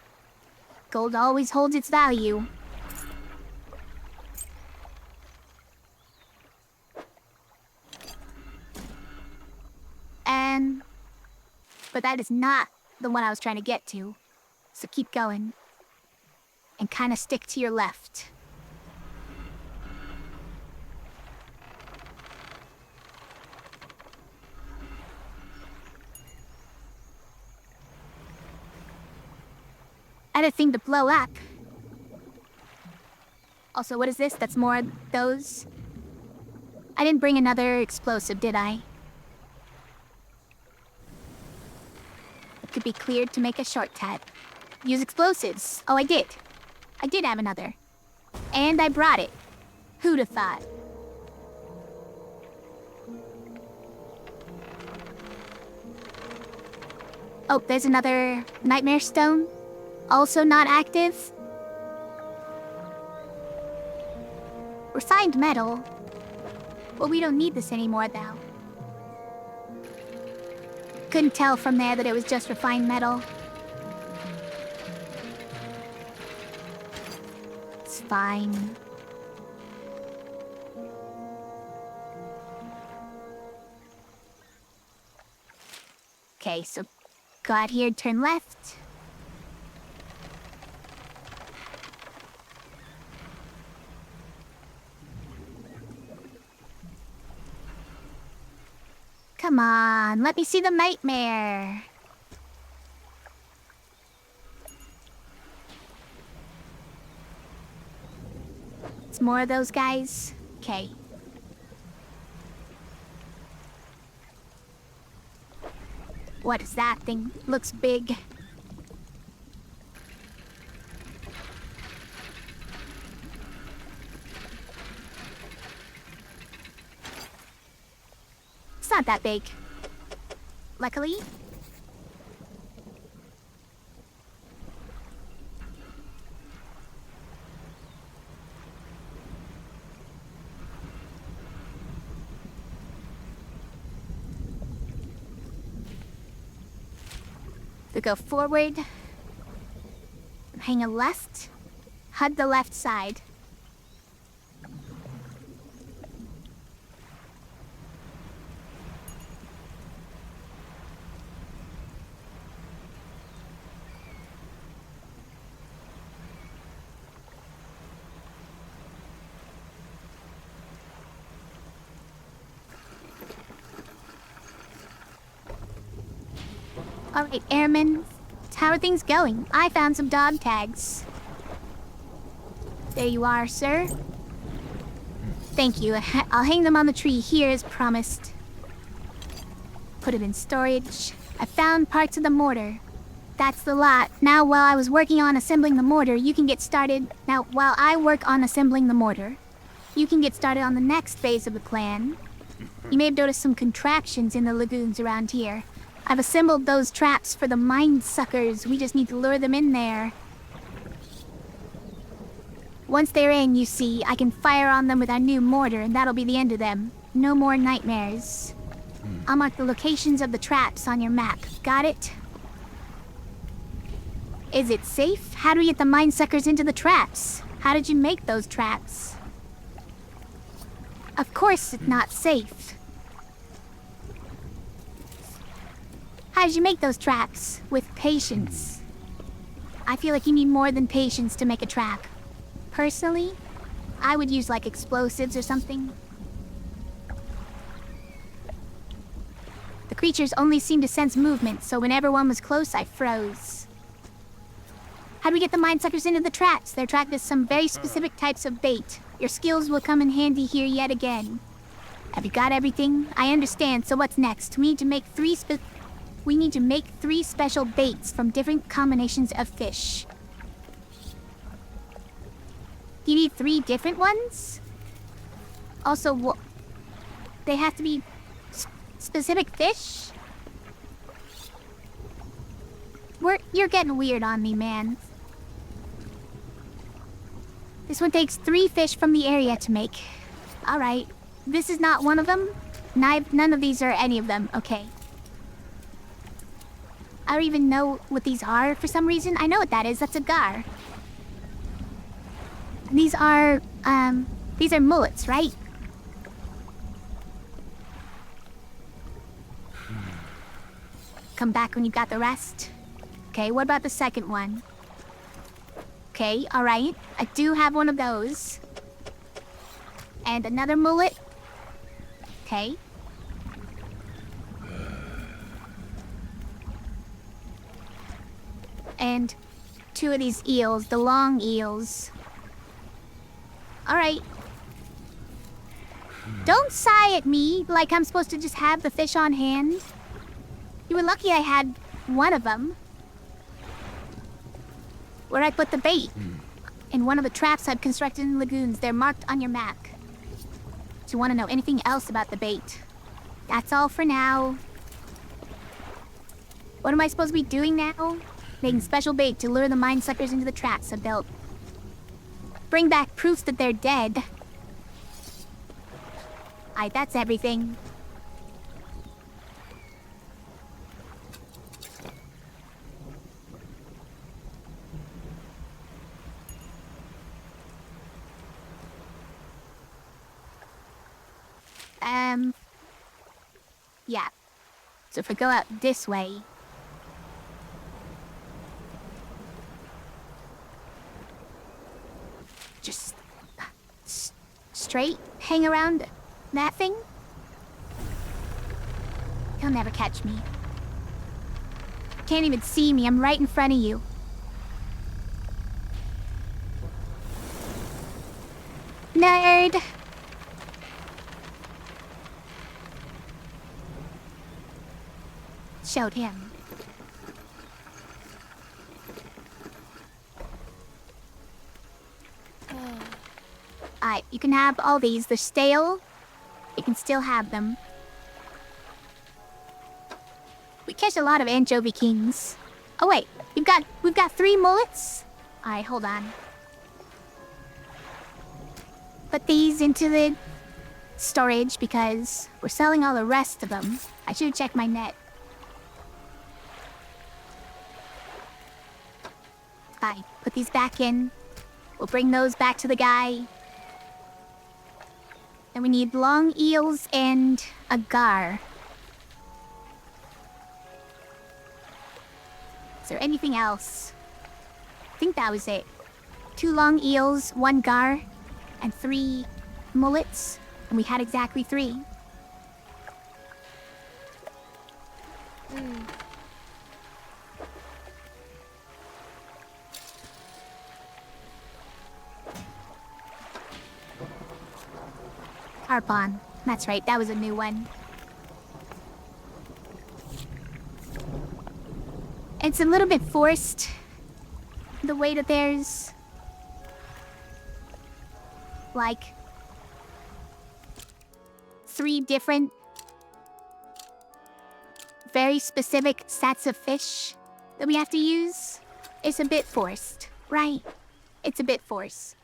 S1: Gold always holds its value. But that is not the one I was trying to get to. So keep going. And kind of stick to your left. I had a thing to blow up. Also, what is this? That's more of those. I didn't bring another explosive, did I? Could be cleared to make a shortcut. Use explosives. Oh, I did. I did have another. And I brought it. Who'd have thought? Oh, there's another nightmare stone. Also not active. Refined metal. Well, we don't need this anymore, though. Couldn't tell from there that it was just refined metal. It's fine. Okay, so go out here, turn left. Come on, let me see the nightmare. It's more of those guys? Okay. What is that thing? Looks big. It's not that big. Luckily. We go forward, hang a left, HUD the left side. All right, airmen, how are things going? I found some dog tags. There you are, sir. Thank you. I'll hang them on the tree here as promised. Put it in storage. I found parts of the mortar. That's the lot. Now, while I was working on assembling the mortar, you can get started. Now, while I work on assembling the mortar, you can get started on the next phase of the plan. You may have noticed some contractions in the lagoons around here. I've assembled those traps for the mind suckers. We just need to lure them in there. Once they're in, you see, I can fire on them with our new mortar, and that'll be the end of them. No more nightmares. I'll mark the locations of the traps on your map. Got it? Is it safe? How do we get the mind suckers into the traps? How did you make those traps? Of course it's not safe. How did you make those traps? With patience. I feel like you need more than patience to make a trap. Personally, I would use like explosives or something. The creatures only seemed to sense movement, so whenever one was close, I froze. How do we get the mind suckers into the traps? They're tracked as some very specific types of bait. Your skills will come in handy here yet again. Have you got everything? I understand, so what's next? We need to make three special baits from different combinations of fish. Do you need 3 different ones? Also, they have to be specific fish? You're getting weird on me, man. This one takes 3 fish from the area to make. Alright, this is not one of them? None of these are any of them, okay. I don't even know what these are for some reason. I know what that is, that's a gar. These are mullets, right? Come back when you got the rest. Okay, what about the second one? Okay, alright. I do have one of those. And another mullet. Okay. And 2 of these eels, the long eels. Alright. Don't sigh at me like I'm supposed to just have the fish on hand. You were lucky I had one of them. Where I put the bait. In one of the traps I've constructed in lagoons. They're marked on your map. Do you want to know anything else about the bait? That's all for now. What am I supposed to be doing now? Making special bait to lure the mind suckers into the traps I've built. Bring back proofs that they're dead. That's everything. Yeah. So if we go out this way... Just... straight hang around that thing? He'll never catch me. Can't even see me, I'm right in front of you. Nerd! Showed him. Alright, you can have all these. They're stale. You can still have them. We catch a lot of anchovy kings. Oh wait, we've got 3 mullets? Alright, hold on. Put these into the storage because we're selling all the rest of them. I should check my net. Fine, put these back in. We'll bring those back to the guy. And we need long eels and a gar. Is there anything else? I think that was it. 2 long eels, 1 gar, and 3 mullets. And we had exactly 3. Harpon. That's right, that was a new one. It's a little bit forced, the way that there's like 3 different very specific sets of fish that we have to use. It's a bit forced, right? It's a bit forced.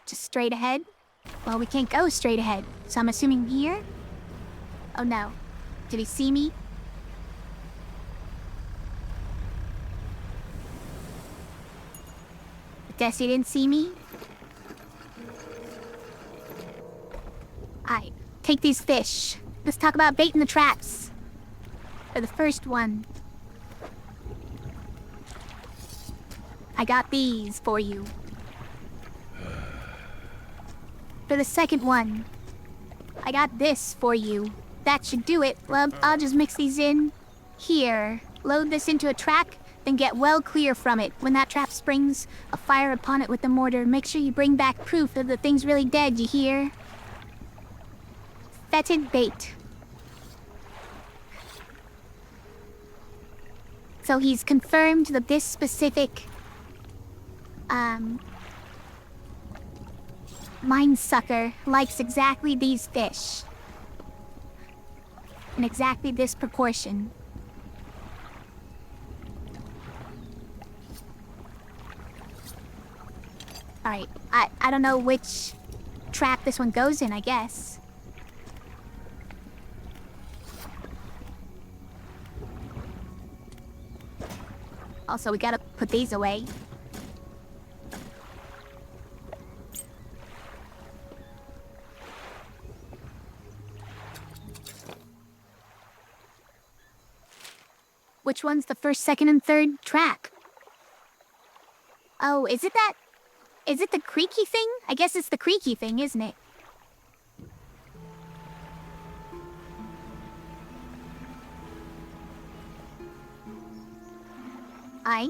S1: Just straight ahead? Well, we can't go straight ahead, so I'm assuming here? Oh no. Did he see me? I guess he didn't see me? Alright, take these fish. Let's talk about baiting the traps. For the first one, I got these for you. For the second one, I got this for you. That should do it. Well, I'll just mix these in. Here, load this into a track, then get well clear from it. When that trap springs, I'll fire upon it with the mortar. Make sure you bring back proof that the thing's really dead, you hear? Fetid bait. So he's confirmed that this specific, mine sucker likes exactly these fish. In exactly this proportion. Alright, I don't know which trap this one goes in, I guess. Also, we gotta put these away. Which one's the first, second, and third track? Oh, is it that? Is it the creaky thing? I guess it's the creaky thing, isn't it? Aye.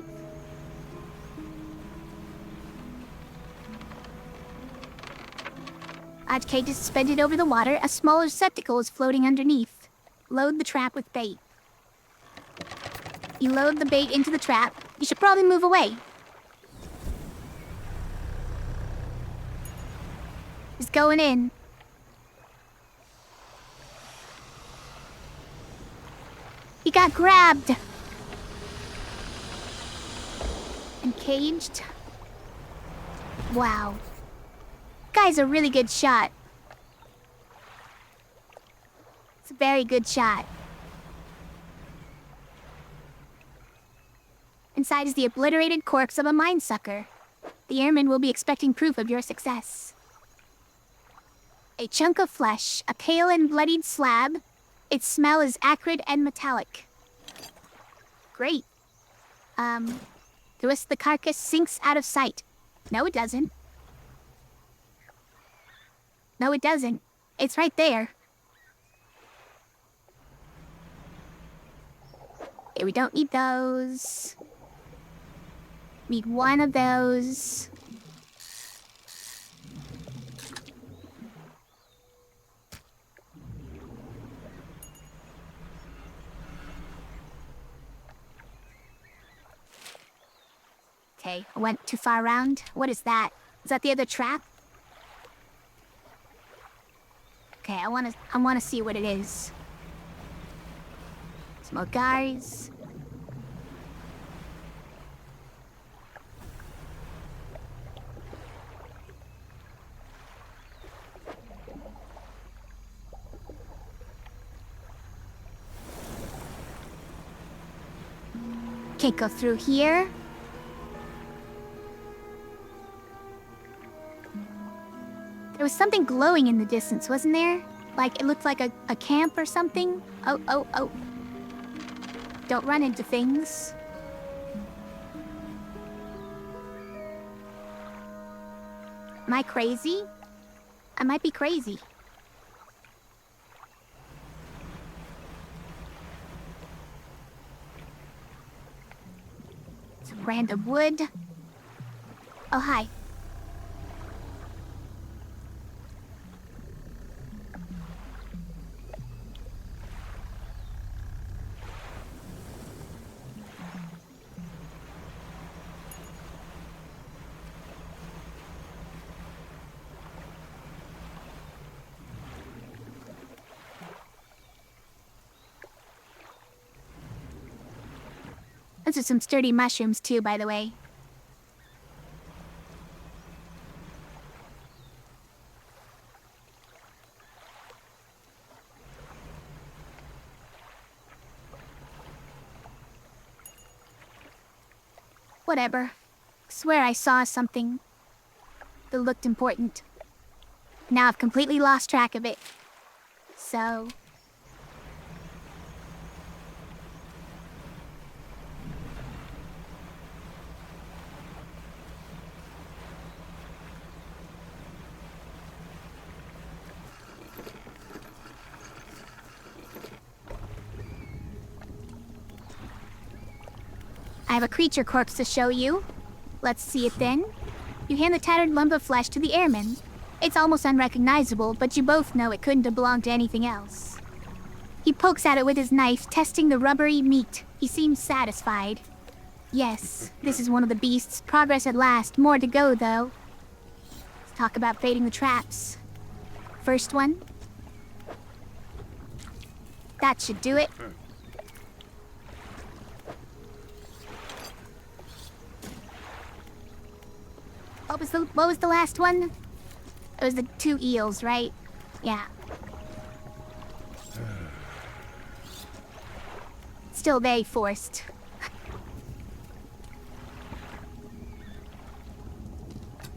S1: Add cage is suspended over the water. A small receptacle is floating underneath. Load the trap with bait. You load the bait into the trap. You should probably move away. It's going in. He got grabbed. And caged. Wow. Guy's a really good shot. It's a very good shot. Inside is the obliterated corpse of a mine sucker. The airman will be expecting proof of your success. A chunk of flesh, a pale and bloodied slab, Its smell is acrid and metallic. Great. The rest of the carcass sinks out of sight. No, it doesn't. No, it doesn't. It's right there. Okay, we don't need those. Need one of those. Okay, I went too far around. What is that? Is that the other trap? Okay, I wanna see what it is. Some more guys. Can't go through here. There was something glowing in the distance, wasn't there? Like, it looked like a camp or something? Oh. Don't run into things. Am I crazy? I might be crazy. Some random wood. Oh, hi. Those are some sturdy mushrooms too, by the way. Whatever. Swear I saw something that looked important. Now I've completely lost track of it. So... I have a creature corpse to show you. Let's see it then. You hand the tattered lump of flesh to the airman. It's almost unrecognizable, but you both know it couldn't have belonged to anything else. He pokes at it with his knife, testing the rubbery meat. He seems satisfied. Yes, this is one of the beasts. Progress at last. More to go, though. Let's talk about baiting the traps. First one. That should do it. What was the last one? It was the 2 eels, right? Yeah. Still very forced.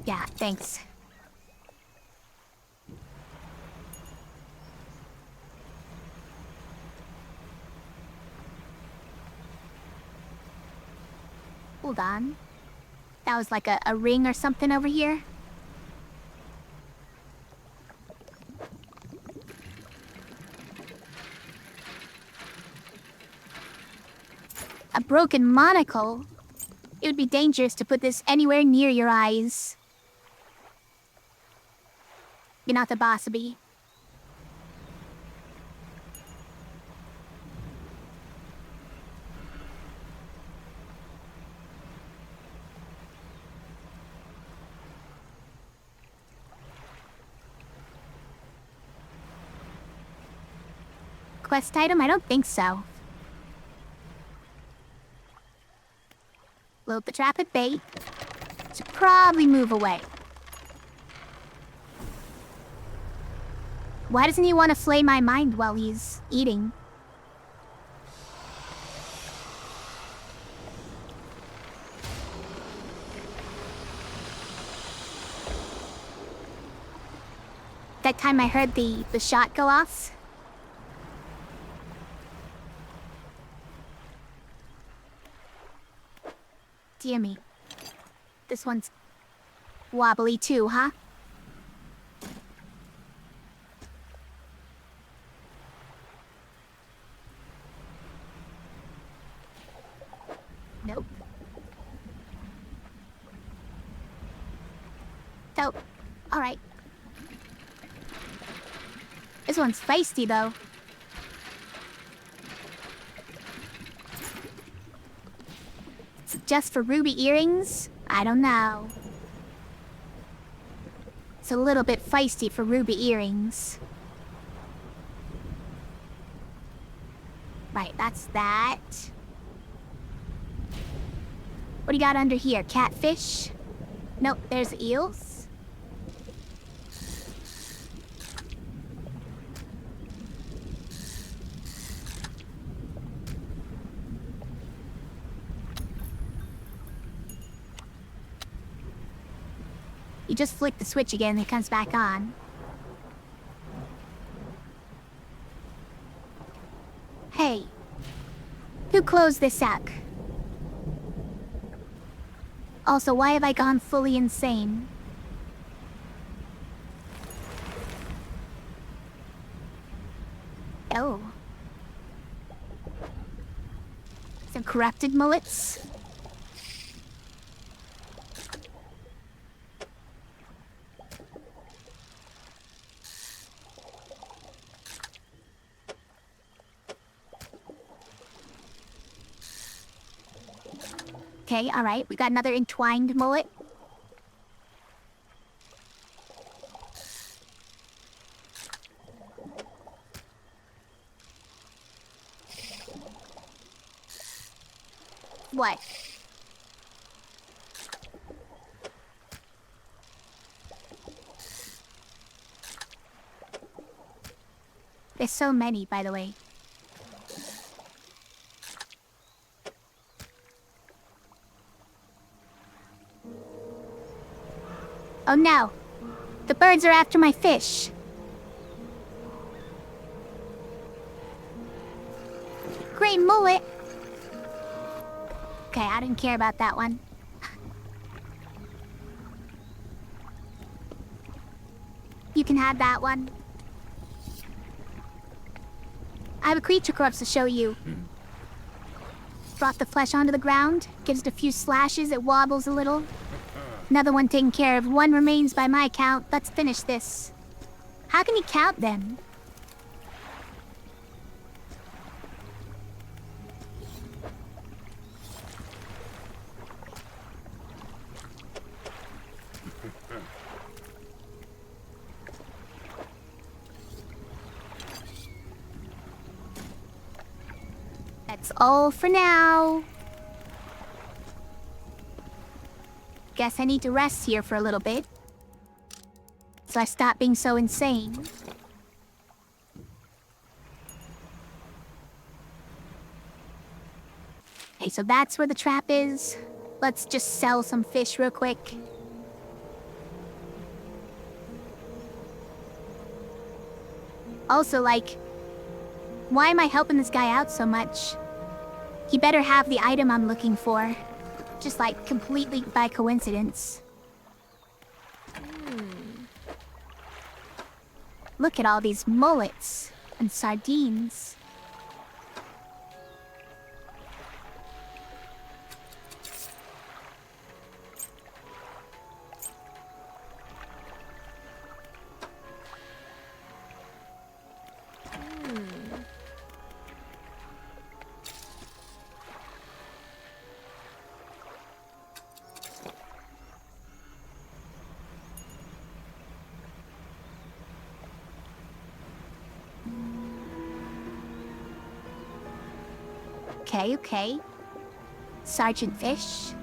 S1: Yeah, thanks. Hold on. That was like a ring or something over here. A broken monocle? It would be dangerous to put this anywhere near your eyes. You're not the boss, Bee. Quest item? I don't think so. Load the trap at bait. Should probably move away. Why doesn't he want to flay my mind while he's eating? That time I heard the shot go off. dear me. This one's wobbly too, huh? Nope. So, alright. This one's feisty, though. Is it just for ruby earrings? I don't know. It's a little bit feisty for ruby earrings. Right, that's that. What do you got under here? Catfish? Nope, there's eels. You just flick the switch again and it comes back on. Hey, who closed this sack? Also, why have I gone fully insane? Oh. Some corrupted mullets? Okay, alright. We got another entwined mullet. What? There's so many, by the way. Oh no! The birds are after my fish! Great mullet! Okay, I didn't care about that one. You can have that one. I have a creature corpse to show you. Brought the flesh onto the ground, gives it a few slashes, it wobbles a little. Another one taken care of. One remains by my count. Let's finish this. How can you count them? That's all for now. Guess I need to rest here for a little bit, so I stop being so insane. Okay, so that's where the trap is. Let's just sell some fish real quick. Also, like, why am I helping this guy out so much? He better have the item I'm looking for. Just like completely by coincidence. Look at all these mullets and sardines. Okay. Sergeant Fish.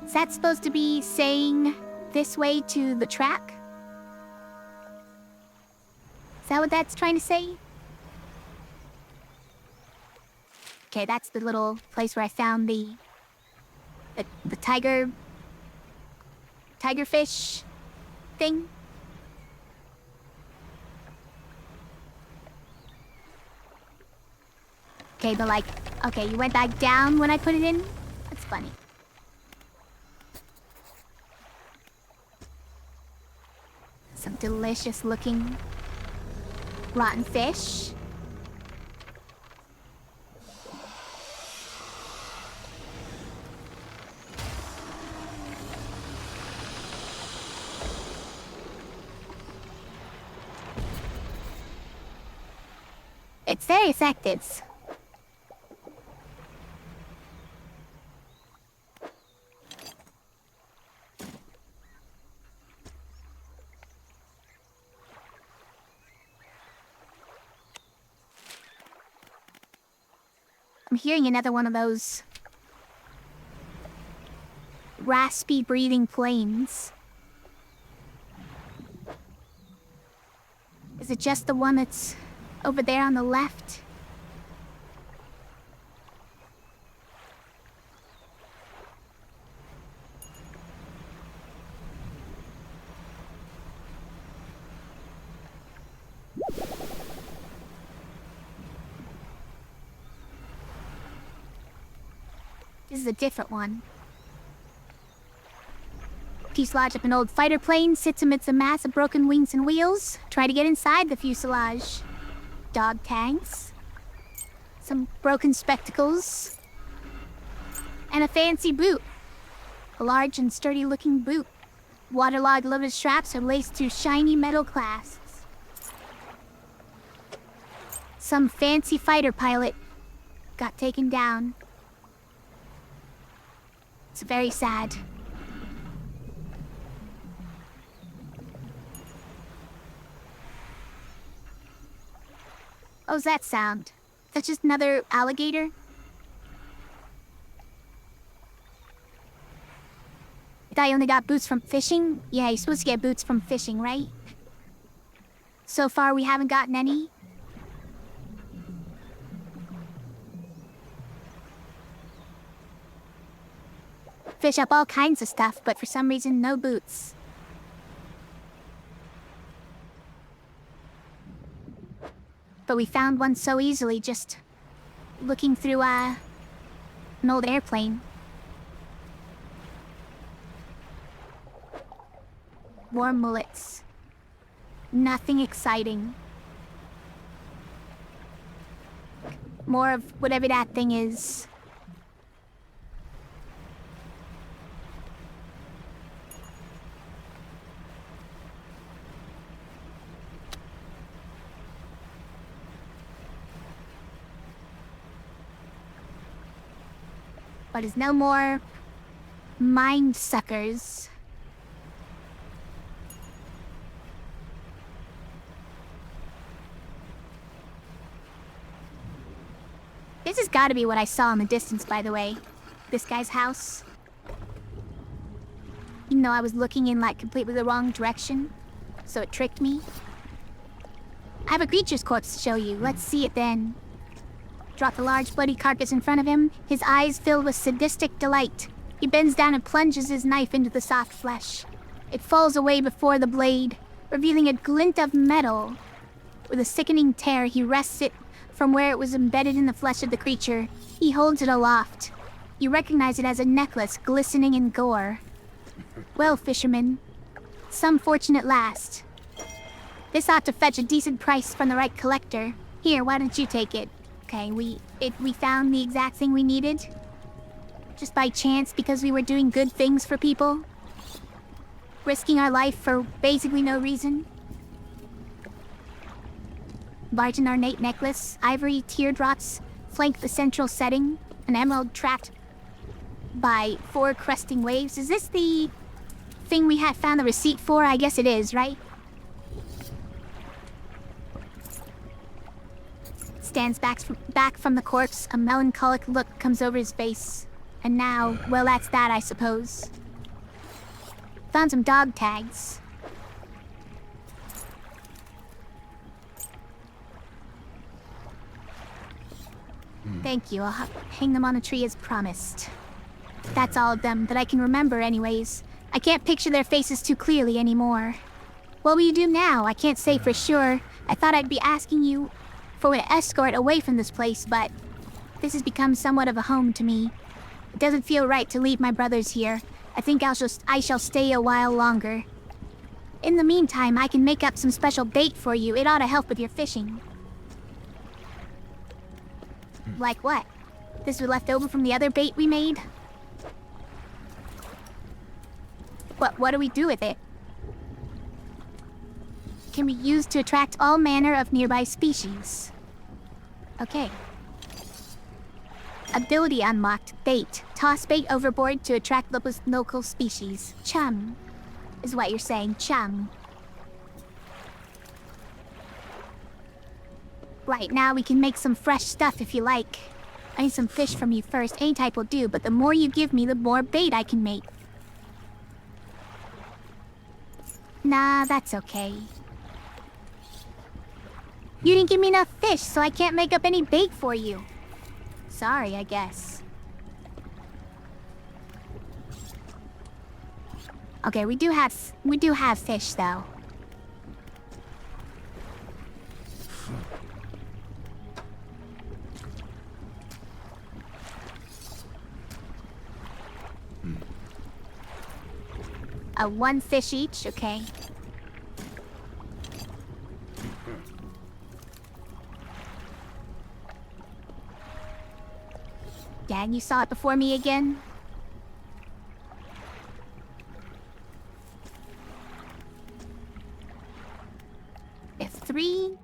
S1: Is that supposed to be saying this way to the track? Is that what that's trying to say? Okay, that's the little place where I found the tigerfish thing. Okay, but like, okay, you went back down when I put it in? That's funny. Some delicious looking rotten fish. It's very effective. I'm hearing another one of those raspy breathing planes. Is it just the one that's over there on the left? This is a different one. Fuselage of an old fighter plane sits amidst a mass of broken wings and wheels. Try to get inside the fuselage. Dog tags. Some broken spectacles. And a fancy boot. A large and sturdy looking boot. Waterlogged leather straps are laced through shiny metal clasps. Some fancy fighter pilot got taken down. It's very sad. What was that sound? That's just another alligator? I thought you only got boots from fishing? Yeah, you're supposed to get boots from fishing, right? So far, we haven't gotten any. Fish up all kinds of stuff, but for some reason, no boots. But we found one so easily just looking through an old airplane. More mullets. Nothing exciting. More of whatever that thing is. But is no more mind suckers. This has got to be what I saw in the distance, by the way. This guy's house. Even though I was looking in like completely the wrong direction, so it tricked me. I have a creature's corpse to show you. Let's see it then. Drop the large bloody carcass in front of him, his eyes filled with sadistic delight. He bends down and plunges his knife into the soft flesh. It falls away before the blade, revealing a glint of metal. With a sickening tear, he wrests it from where it was embedded in the flesh of the creature. He holds it aloft. You recognize it as a necklace glistening in gore. Well, fisherman, some fortune at last. This ought to fetch a decent price from the right collector. Here, why don't you take it? Okay, we found the exact thing we needed. Just by chance, because we were doing good things for people. Risking our life for basically no reason. Large and ornate necklace, ivory teardrops flank the central setting. An emerald trapped by 4 cresting waves. Is this the thing we had found the receipt for? I guess it is, right? Stands back from the corpse. A melancholic look comes over his face. And now, well, that's that, I suppose. Found some dog tags. Thank you. I'll hang them on a tree as promised. That's all of them that I can remember anyways. I can't picture their faces too clearly anymore. What will you do now? I can't say for sure. I thought I'd be asking you for an escort away from this place, but This has become somewhat of a home to me. It doesn't feel right to leave my brothers here. I think I shall stay a while longer. In the meantime, I can make up some special bait for you. It ought to help with your fishing. Like what? This was left over from the other bait we made? What do we do with it? Can be used to attract all manner of nearby species. Okay. Ability unlocked. Bait. Toss bait overboard to attract local species. Chum. Is what you're saying. Chum. Right, now we can make some fresh stuff if you like. I need some fish from you first. Any type will do, but the more you give me, the more bait I can make. Nah, that's okay. You didn't give me enough fish, so I can't make up any bait for you. Sorry, I guess. Okay, we do have fish though. One fish each, okay. Yeah, and you saw it before me again? F3?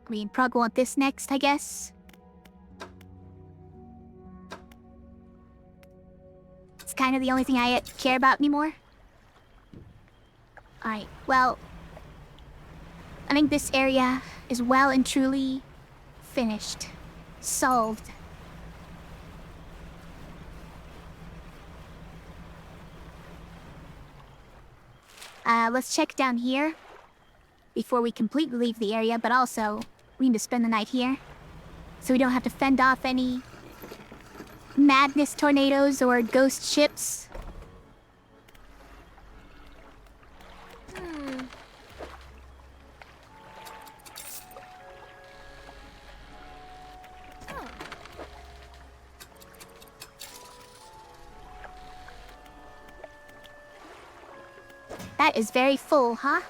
S1: Green Prog want this next, I guess? It's kind of the only thing I care about anymore. Alright, well... I think this area is well and truly finished. Solved. Let's check down here before we completely leave the area, but also we need to spend the night here so we don't have to fend off any madness tornadoes or ghost ships. That is very full, huh?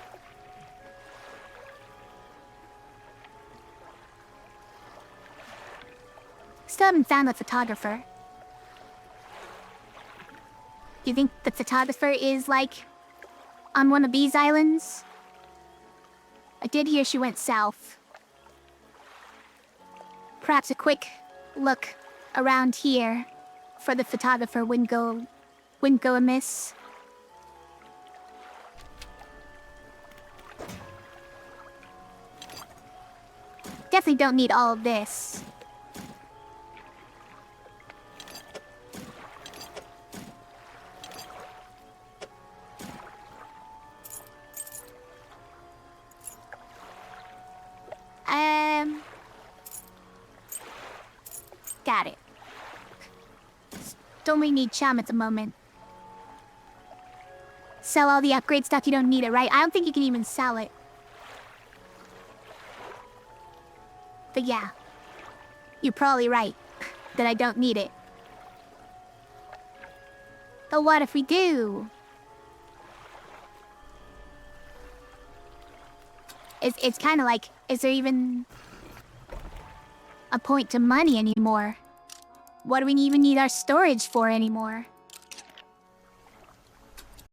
S1: Still haven't found the photographer. Do you think the photographer is, like, on one of these islands? I did hear she went south. Perhaps a quick look around here for the photographer wouldn't go amiss. Definitely don't need all of this. Got it. Don't really need chum at the moment. Sell all the upgrade stuff, you don't need it, right? I don't think you can even sell it. But yeah, you're probably right that I don't need it. But what if we do? It's kind of like, is there even a point to money anymore? What do we even need our storage for anymore?